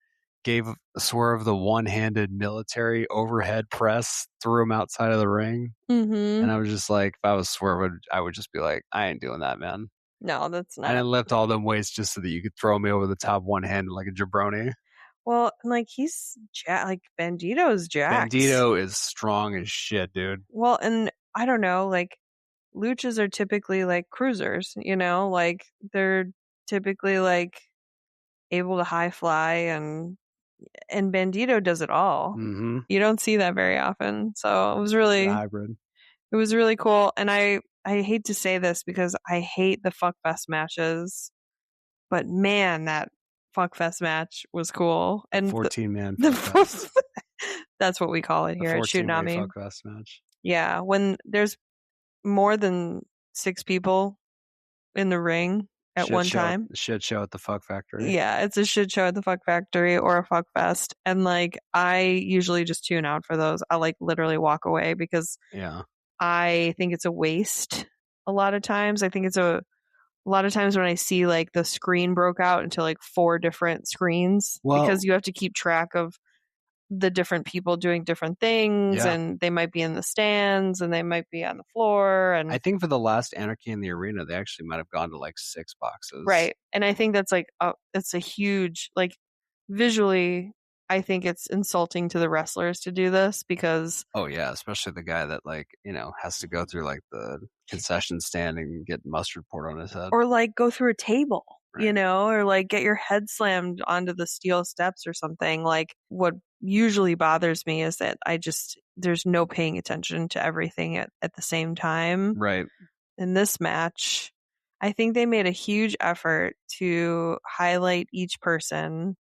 gave Swerve the one-handed military overhead press, threw him outside of the ring. And I was just like, if I was Swerve, I would just be like, I ain't doing that, man. No, that's not. I didn't lift all them weights just so that you could throw me over the top one-handed like a jabroni. Well, like he's like Bandito's jacked. Bandito is strong as shit, dude. Well, and I don't know, like luchas are typically like cruisers, you know, like they're typically like able to high fly and Bandito does it all. You don't see that very often. So it was really hybrid. It was really cool. And I hate to say this because I hate the fuckfest matches, but man, that fuckfest match was cool. And 14-man fuckfest. That's what we call it here at Shootnami. Fuckfest match. Yeah, when there's more than 6 people in the ring at one time. Shit show at the Fuck Factory. Yeah, it's a shit show at the Fuck Factory or a fuck fest. And like I usually just tune out for those. I like literally walk away because I think it's a waste a lot of times. I think it's a lot of times when I see like the screen broke out into like 4 different screens because you have to keep track of the different people doing different things and they might be in the stands and they might be on the floor. And I think for the last Anarchy in the Arena, they actually might have gone to like 6 boxes. Right. And I think that's like, it's a huge, like visually I think it's insulting to the wrestlers to do this because Oh yeah, especially the guy that has to go through the concession stand and get mustard poured on his head. Or go through a table, right. or get your head slammed onto the steel steps or something. What usually bothers me is that there's no paying attention to everything at the same time. Right. In this match, I think they made a huge effort to highlight each person.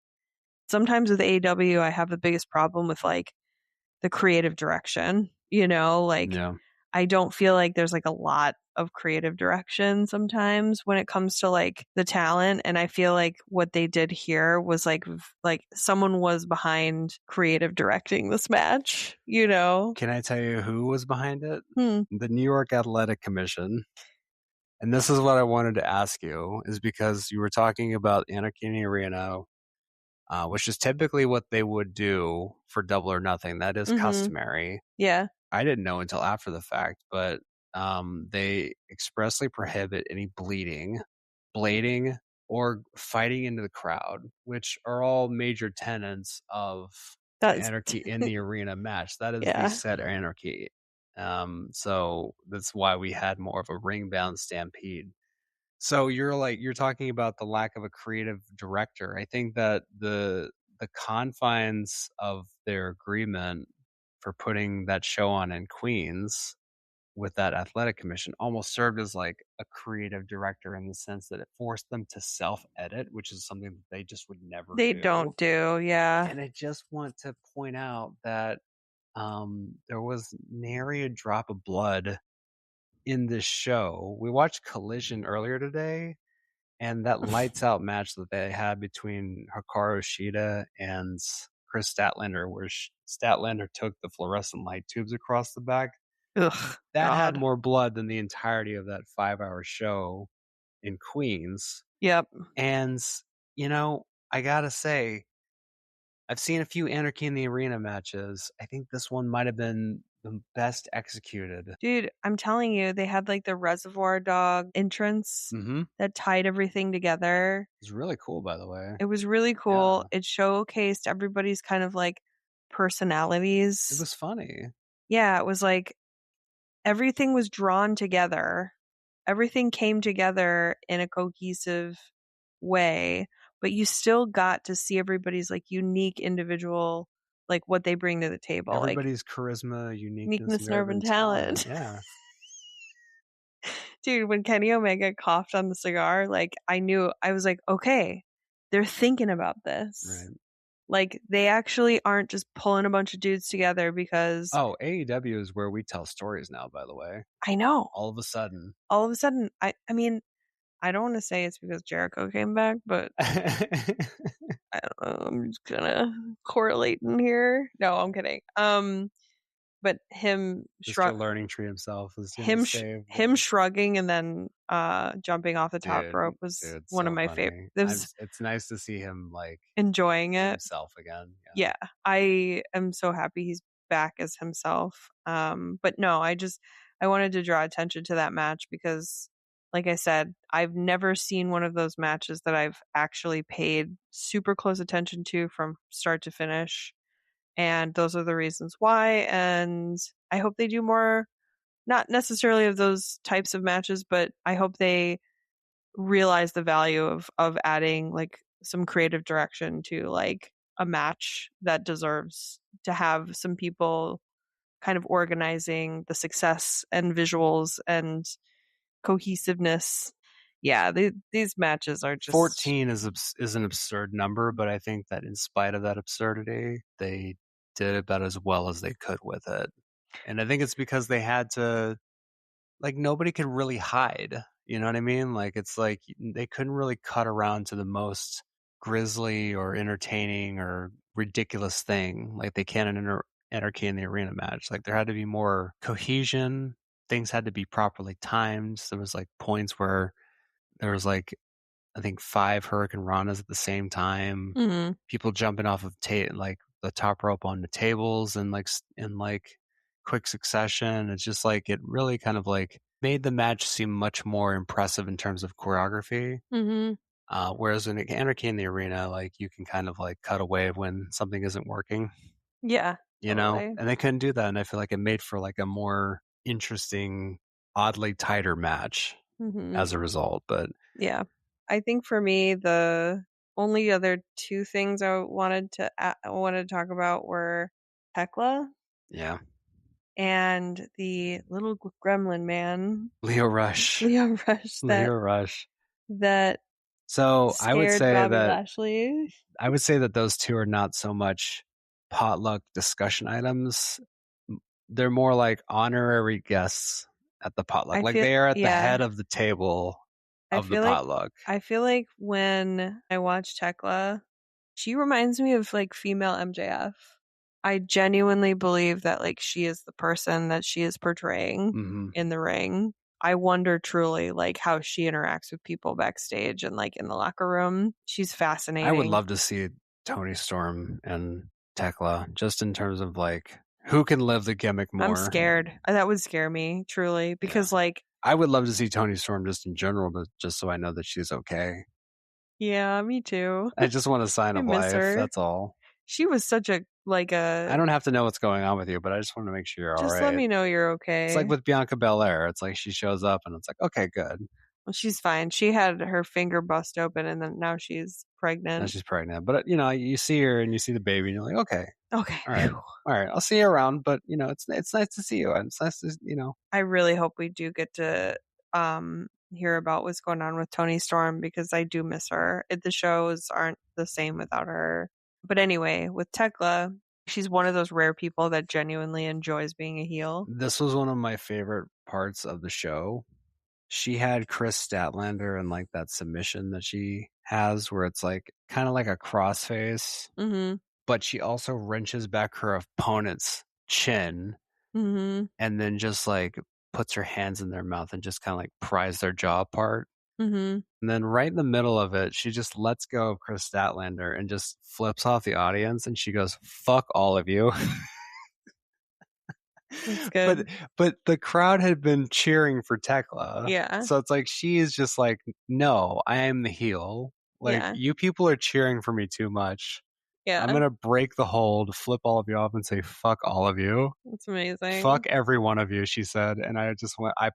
Sometimes with AEW, I have the biggest problem with the creative direction, Yeah. I don't feel like there's a lot of creative direction sometimes when it comes to the talent. And I feel like what they did here was like someone was behind creative directing this match, Can I tell you who was behind it? The New York Athletic Commission. And this is what I wanted to ask you, is because you were talking about Anarchy in the Arena, which is typically what they would do for Double or Nothing. That is customary. Yeah. I didn't know until after the fact, but they expressly prohibit any bleeding, blading, or fighting into the crowd, which are all major tenets of the Anarchy in the Arena match. That is the set Anarchy. So that's why we had more of a ring-bound stampede. So you're talking about the lack of a creative director. I think that the confines of their agreement for putting that show on in Queens with that athletic commission almost served as a creative director, in the sense that it forced them to self-edit, which is something that they just would never They do. don't do, yeah. And I just want to point out that there was nary a drop of blood in this show. We watched Collision earlier today, and that lights out match that they had between Hikaru Shida and Chris Statlander, where Statlander took the fluorescent light tubes across the back. Ugh, that God. had more blood than the entirety of that 5-hour show in Queens. Yep. And, I gotta say, I've seen a few Anarchy in the Arena matches. I think this one might have been the best executed. Dude, I'm telling you, they had the Reservoir Dog entrance that tied everything together. It was really cool, by the way. It was really cool. Yeah. It showcased everybody's kind of personalities. It was funny. Yeah, it was everything was drawn together. Everything came together in a cohesive way, but you still got to see everybody's unique individual, what they bring to the table. Everybody's charisma, uniqueness, nerve, and talent. Yeah. Dude, when Kenny Omega coughed on the cigar, I was okay, they're thinking about this. Right. They actually aren't just pulling a bunch of dudes together because... Oh, AEW is where we tell stories now, by the way. I know. All of a sudden, I mean, I don't want to say it's because Jericho came back, but I don't know. I'm just kind of correlating here. No, I'm kidding. But him learning tree himself was him shrugging and then jumping off the top rope was one of my favorite. It's nice to see him enjoying it himself again. Yeah, I am so happy he's back as himself. But no, I wanted to draw attention to that match because, like I said, I've never seen one of those matches that I've actually paid super close attention to from start to finish. And those are the reasons why. And I hope they do more, not necessarily of those types of matches, but I hope they realize the value of adding some creative direction to a match that deserves to have some people kind of organizing the success and visuals and cohesiveness. Yeah, these matches are just... 14 is an absurd number, but I think that in spite of that absurdity, they did about as well as they could with it. And I think it's because they had to, nobody could really hide. You know what I mean? It's they couldn't really cut around to the most grisly or entertaining or ridiculous thing they can in Anarchy in the Arena match. There had to be more cohesion. Things had to be properly timed. There was points where there was I think 5 Hurricane Ranas at the same time. People jumping off of the top rope onto tables and in quick succession. It's just it really kind of made the match seem much more impressive in terms of choreography. Whereas in Anarchy in the Arena, like you can kind of like cut away when something isn't working, Yeah, totally. and they couldn't do that. And I feel like it made for like a more interesting, oddly tighter match Mm-hmm. as a result. But Yeah. I think for me, the only other two things I wanted to talk about were Thekla yeah, and the little gremlin man, Lio Rush, Lio Rush, Lio Rush. that So scared Bobby Lashley. I would say that those two are not so much potluck discussion items. They're more like honorary guests at the potluck. Like they are at the head of the table I of the feel like potluck. I feel like when I watch Thekla, she reminds me of like female MJF. I genuinely believe that like she is the person that she is portraying in the ring. I wonder truly like how she interacts with people backstage and like in the locker room. She's fascinating. I would love to see Tony Storm and Thekla just in terms of like who can live the gimmick more. I'm scared. That would scare me truly because like I would love to see Tony Storm just in general, but just so I know that she's okay. Yeah, me too. I just want a sign I of miss life. her. That's all. She was such a I don't have to know what's going on with you, but I just want to make sure you're all right. Just let me know you're okay. It's like with Bianca Belair. It's like she shows up and it's like, okay, good. Well, she's fine. She had her finger bust open and then now she's pregnant. Now she's pregnant. But, you know, you see her and you see the baby and you're like, okay. Okay. All right. All right. I'll see you around. But, you know, it's nice to see you. And it's nice to, you know. I really hope we do get to hear about what's going on with Toni Storm because I do miss her. The shows aren't the same without her. But anyway, with Thekla, she's one of those rare people that genuinely enjoys being a heel. This was one of my favorite parts of the show. She had Chris Statlander and like that submission that she has where it's like kind of like a crossface, but she also wrenches back her opponent's chin and then just like puts her hands in their mouth and just kind of like pries their jaw apart. And then right in the middle of it, she just lets go of Chris Statlander and just flips off the audience and she goes, "Fuck all of you." That's good. But the crowd had been cheering for Thekla. Yeah. So it's like she is just like, no, I am the heel. Like you people are cheering for me too much. Yeah. I'm gonna break the hold, flip all of you off, and say fuck all of you. That's amazing. Fuck every one of you, she said, and I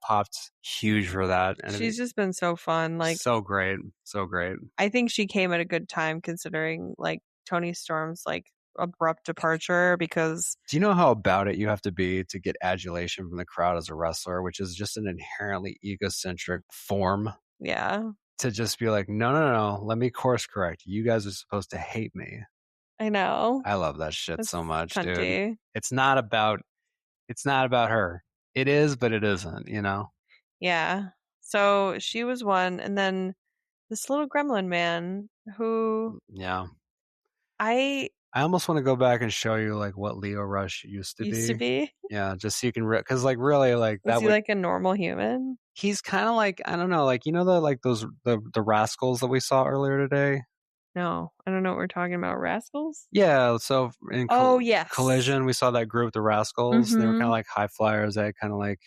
popped huge for that. And she's just been so fun, like so great, so great. I think she came at a good time considering like Toni Storm's like abrupt departure because do you know how about it you have to be to get adulation from the crowd as a wrestler, which is just an inherently egocentric form? Yeah. To just be like, no, let me course correct. You guys are supposed to hate me. I know. I love that shit so much, cunty. Dude. It's not about her. It is, but it isn't, you know? Yeah. So she was one, and then this little gremlin man who I almost want to go back and show you like what Lio Rush used to be. Yeah, just so you can because like really like was he like a normal human? He's kind of like I don't know, like you know the rascals that we saw earlier today. No, I don't know what we're talking about. Rascals? Yeah, so in Collision, we saw that group, the Rascals. They were kind of like high flyers. They kind of like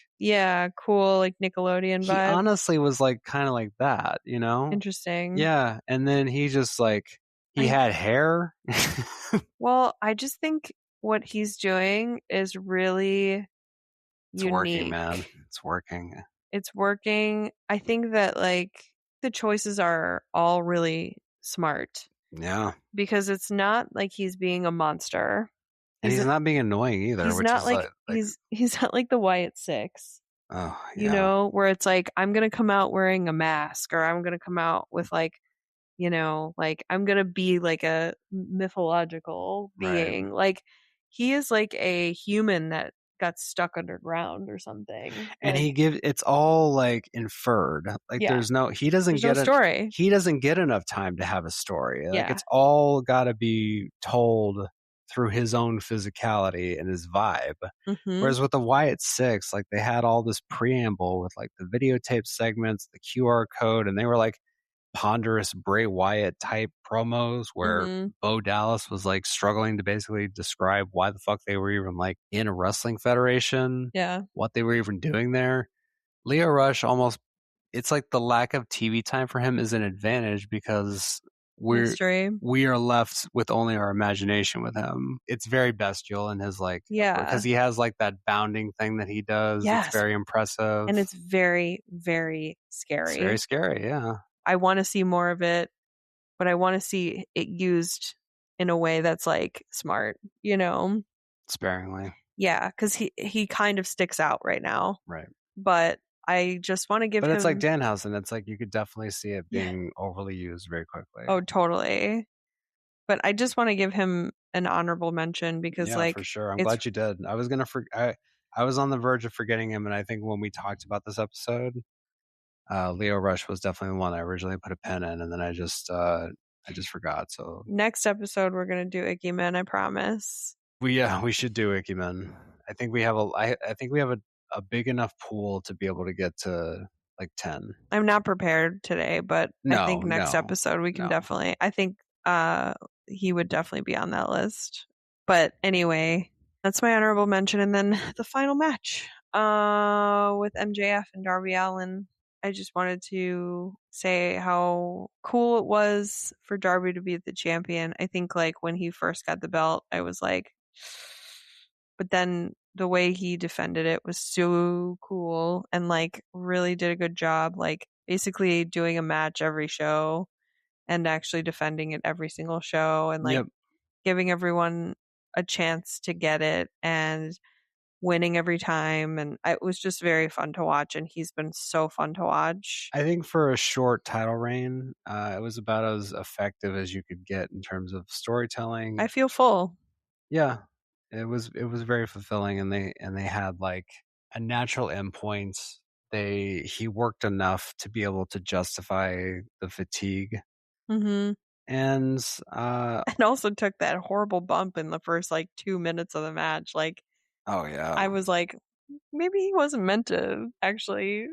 cool, like Nickelodeon vibe. He honestly was like kind of like that, you know? Interesting. Yeah, and then he just like he had hair. Well, I just think what he's doing is really unique. Working, man. It's working. It's working. I think that like the choices are all really smart. Yeah. Because it's not like he's being a monster. And he's not being annoying either. He's not like he's not like the Wyatt Six. Oh, yeah. You know, where it's like I'm gonna come out wearing a mask, or I'm gonna come out with like, you know, like I'm gonna be like a mythological being. Right. Like he is like a human that got stuck underground or something. And it's all like inferred. Like he doesn't get a story. He doesn't get enough time to have a story. Like it's all got to be told through his own physicality and his vibe. Whereas with the Wyatt Six, like they had all this preamble with like the videotape segments, the QR code, and they were like ponderous Bray Wyatt type promos where Bo Dallas was like struggling to basically describe why the fuck they were even like in a wrestling federation. Yeah. What they were even doing there. Lio Rush almost it's like the lack of TV time for him is an advantage because Mystery. we are left with only our imagination with him. It's very bestial in his like, because he has like that bounding thing that he does. Yes. It's very impressive. And it's very, very scary. It's very scary, yeah. I want to see more of it, but I want to see it used in a way that's like smart, you know? Sparingly. Yeah, because he kind of sticks out right now. Right. But I just want to give him... But it's like Danhausen. It's like you could definitely see it being overly used very quickly. Oh, totally. But I just want to give him an honorable mention because, like, for sure. I'm glad you did. I was gonna I was on the verge of forgetting him, and I think when we talked about this episode, Lio Rush was definitely the one I originally put a pen in, and then I just forgot. So next episode we're gonna do Icky Men, I promise. We should do Icky Men. I think we have a big enough pool to be able to get to like 10. I'm not prepared today, but I think next episode we can definitely... I think he would definitely be on that list. But anyway, that's my honorable mention. And then the final match with MJF and Darby Allin. I just wanted to say how cool it was for Darby to be the champion. I think like when he first got the belt, I was like, but then the way he defended it was so cool and like really did a good job, like basically doing a match every show and actually defending it every single show and like giving everyone a chance to get it and winning every time. And it was just very fun to watch, and he's been so fun to watch. I think for a short title reign, it was about as effective as you could get in terms of storytelling. I feel full. Yeah, it was very fulfilling, and they had like a natural endpoint. He worked enough to be able to justify the fatigue. Mm-hmm. And also took that horrible bump in the first like 2 minutes of the match. Like, oh yeah, I was like, maybe he wasn't meant to actually.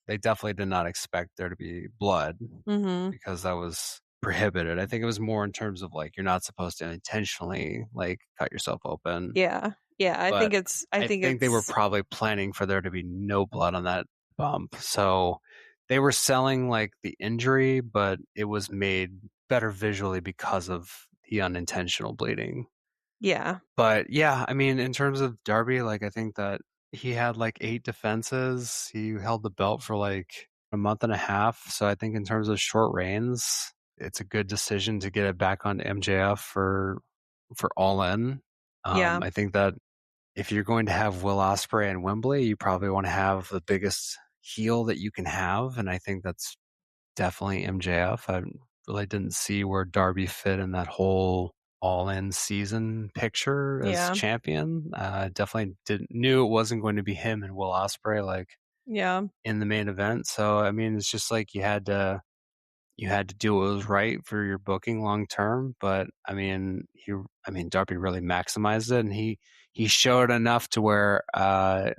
They definitely did not expect there to be blood because that was prohibited. I think it was more in terms of like you're not supposed to intentionally like cut yourself open. Yeah. I think they were probably planning for there to be no blood on that bump. So they were selling like the injury, but it was made better visually because of the unintentional bleeding. Yeah. But yeah, I mean, in terms of Darby, like I think that he had like 8 defenses. He held the belt for like a month and a half. So I think in terms of short reigns, it's a good decision to get it back on MJF for All In. I think that if you're going to have Will Ospreay and Wembley, you probably want to have the biggest heel that you can have, and I think that's definitely MJF. I really didn't see where Darby fit in that whole All-In season picture as champion. Definitely knew it wasn't going to be him and Will Ospreay like in the main event. So I mean, it's just like you had to do what was right for your booking long term. But I mean, Darby really maximized it, and he showed enough to where I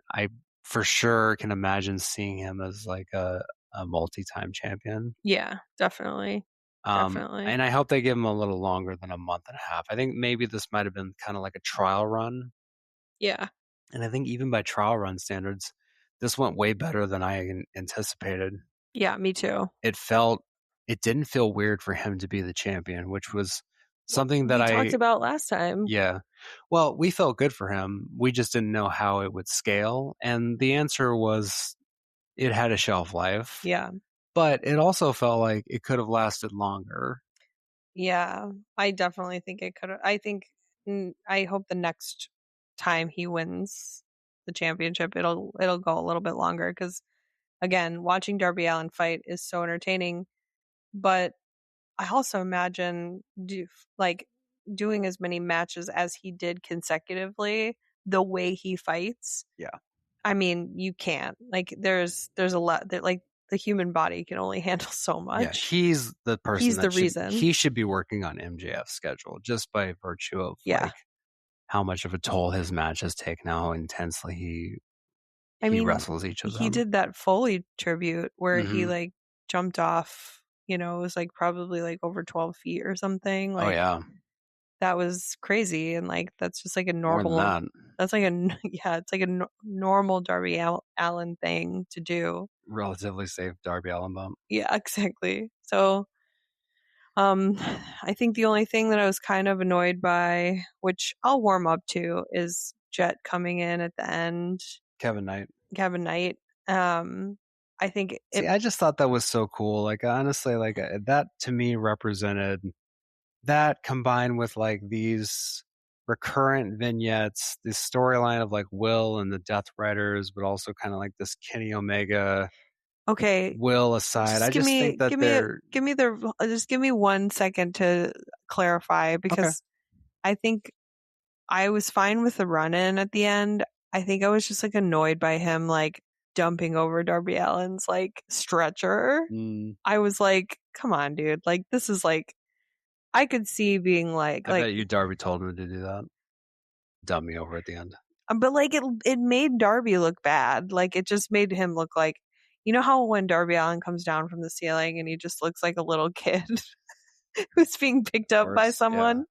for sure can imagine seeing him as like a multi-time champion. Yeah, definitely. Definitely. And I hope they give him a little longer than a month and a half. I think maybe this might have been kind of like a trial run. Yeah. And I think even by trial run standards, this went way better than I anticipated. Yeah, me too. It didn't feel weird for him to be the champion, which was something that we talked about last time. Yeah. Well, we felt good for him. We just didn't know how it would scale. And the answer was it had a shelf life. Yeah. But it also felt like it could have lasted longer. Yeah, I definitely think it could have. I hope the next time he wins the championship, it'll go a little bit longer because, again, watching Darby Allin fight is so entertaining. But I also imagine doing as many matches as he did consecutively, the way he fights. Yeah. I mean, you can't. Like, there's a lot that like the human body can only handle so much. Yeah, he's the person. He's the reason. He should be working on MJF's schedule just by virtue of like how much of a toll his match has taken, how intensely he wrestles each of them. He did that Foley tribute where he like jumped off. You know, it was like probably like over 12 feet or something. Like, that was crazy, and like that's just like a normal. More than that. That's like it's like a normal Darby Allin thing to do. relatively safe Darby Allin bump. Yeah, exactly. So, I think the only thing that I was kind of annoyed by, which I'll warm up to, is Jet coming in at the end. Kevin Knight. I think See, I just thought that was so cool. Like, honestly, like that to me represented that combined with like these recurrent vignettes, this storyline of like Will and the Death Riders, but also kind of like this Kenny Omega. Okay, Will aside, I just think that they're just give me 1 second to clarify, okay. because I think I was fine with the run-in at the end. I think I was just like annoyed by him like dumping over Darby Allin's like stretcher. I was like, come on, dude. Like, this is like, I could see being like, I bet you Darby told him to do that. Dump me over at the end. But like it made Darby look bad. Like, it just made him look like, you know how when Darby Allin comes down from the ceiling and he just looks like a little kid who's being picked up by someone?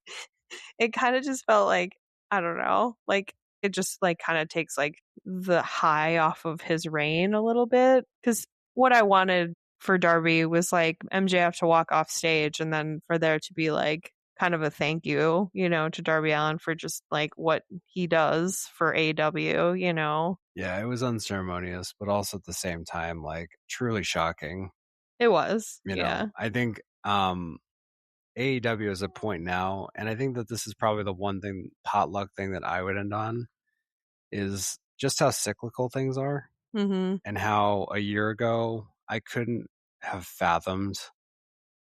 Yeah. It kind of just felt like, I don't know, like it just like kind of takes like the high off of his reign a little bit. Because what I wanted for Darby was like MJF to walk off stage and then for there to be like kind of a thank you, you know, to Darby Allin for just like what he does for AEW, you know. Yeah, it was unceremonious, but also at the same time, like truly shocking. It was. You know, I think AEW is a point now, and I think that this is probably the one thing, potluck thing that I would end on, is just how cyclical things are. And how a year ago I couldn't have fathomed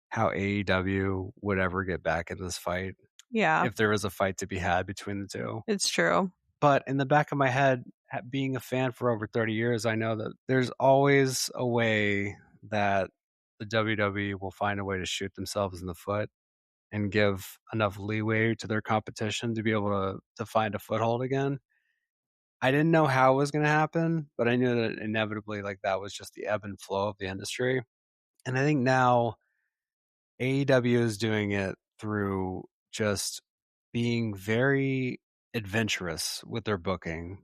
how AEW would ever get back in this fight. Yeah. If there was a fight to be had between the two. It's true. But in the back of my head, being a fan for over 30 years, I know that there's always a way that the WWE will find a way to shoot themselves in the foot and give enough leeway to their competition to be able to find a foothold again. I didn't know how it was going to happen, but I knew that inevitably, like, that was just the ebb and flow of the industry. And I think now AEW is doing it through just being very adventurous with their booking.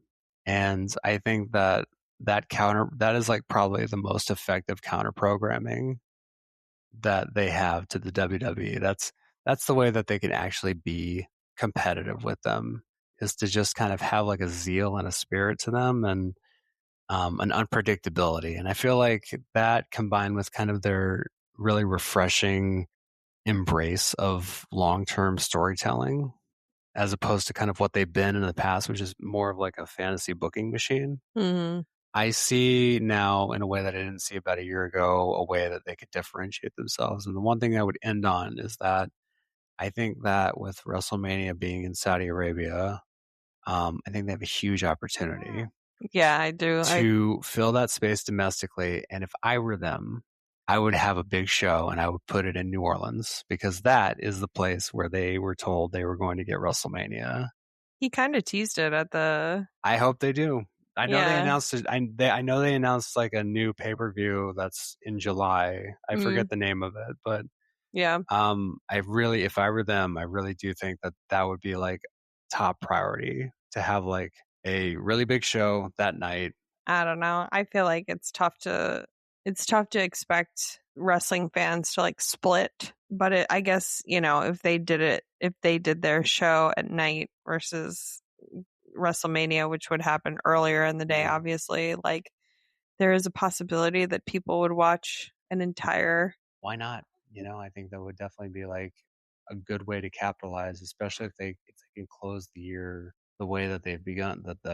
And I think that that is like probably the most effective counter programming that they have to the WWE. That's the way that they can actually be competitive with them, is to just kind of have like a zeal and a spirit to them, and an unpredictability. And I feel like that combined with kind of their really refreshing embrace of long-term storytelling, as opposed to kind of what they've been in the past, which is more of like a fantasy booking machine. I see now, in a way that I didn't see about a year ago, a way that they could differentiate themselves. And the one thing I would end on is that I think that with WrestleMania being in Saudi Arabia, I think they have a huge opportunity. Yeah, I do. To fill that space domestically. And if I were them, I would have a big show and I would put it in New Orleans, because that is the place where they were told they were going to get WrestleMania. He kind of teased it at the... I hope they do. I know they announced it. I know they announced like a new pay-per-view that's in July. I forget the name of it, but yeah. If I were them, I really do think that that would be like top priority, to have like a really big show that night. I don't know. I feel like it's tough to expect wrestling fans to like split, but I guess, you know, if they did their show at night versus WrestleMania, which would happen earlier in the day, obviously, like there is a possibility that people would watch an entire... Why not? You know, I think that would definitely be like a good way to capitalize, especially if they can close the year the way that they've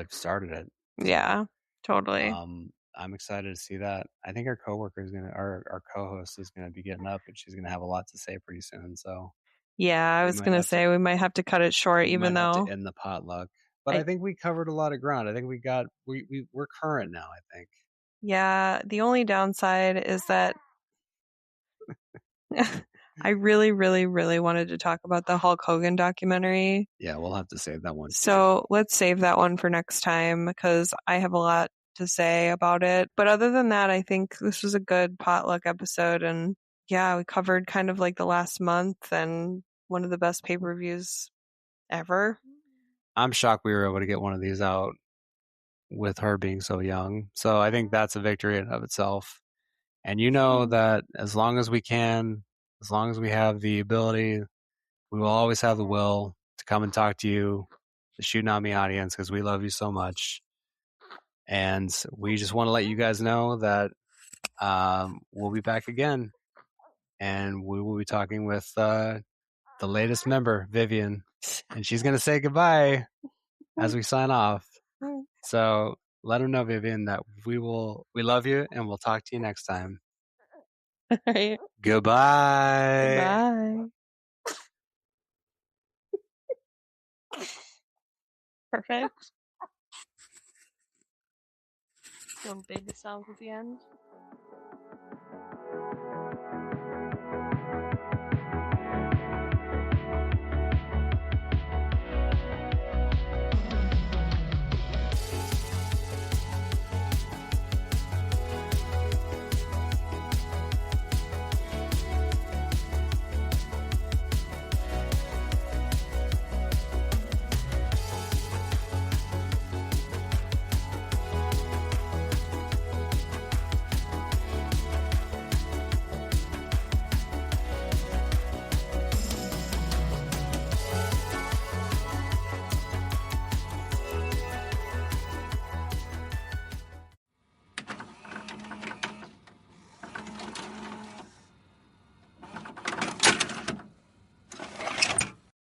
started it. Yeah, totally. I'm excited to see that. I think our our co-host is gonna be getting up, and she's gonna have a lot to say pretty soon. So yeah, I was gonna say we might have to cut it short, even though in the potluck. But I think we covered a lot of ground. I think we're current now, I think. Yeah, the only downside is that I really, really, really wanted to talk about the Hulk Hogan documentary. Yeah, we'll have to save that one. So let's save that one for next time, because I have a lot to say about it. But other than that, I think this was a good potluck episode. And yeah, we covered kind of like the last month and one of the best pay-per-views ever. I'm shocked we were able to get one of these out with her being so young. So I think that's a victory in and of itself. And you know that as long as we can, as long as we have the ability, we will always have the will to come and talk to you, the Shootnami audience, because we love you so much. And we just want to let you guys know that we'll be back again. And we will be talking with the latest member, Vivian. And she's going to say goodbye as we sign off. So let them know, Vivian, that we love you, and we'll talk to you next time. All right. Goodbye. Bye. Perfect. Some big sounds at the end.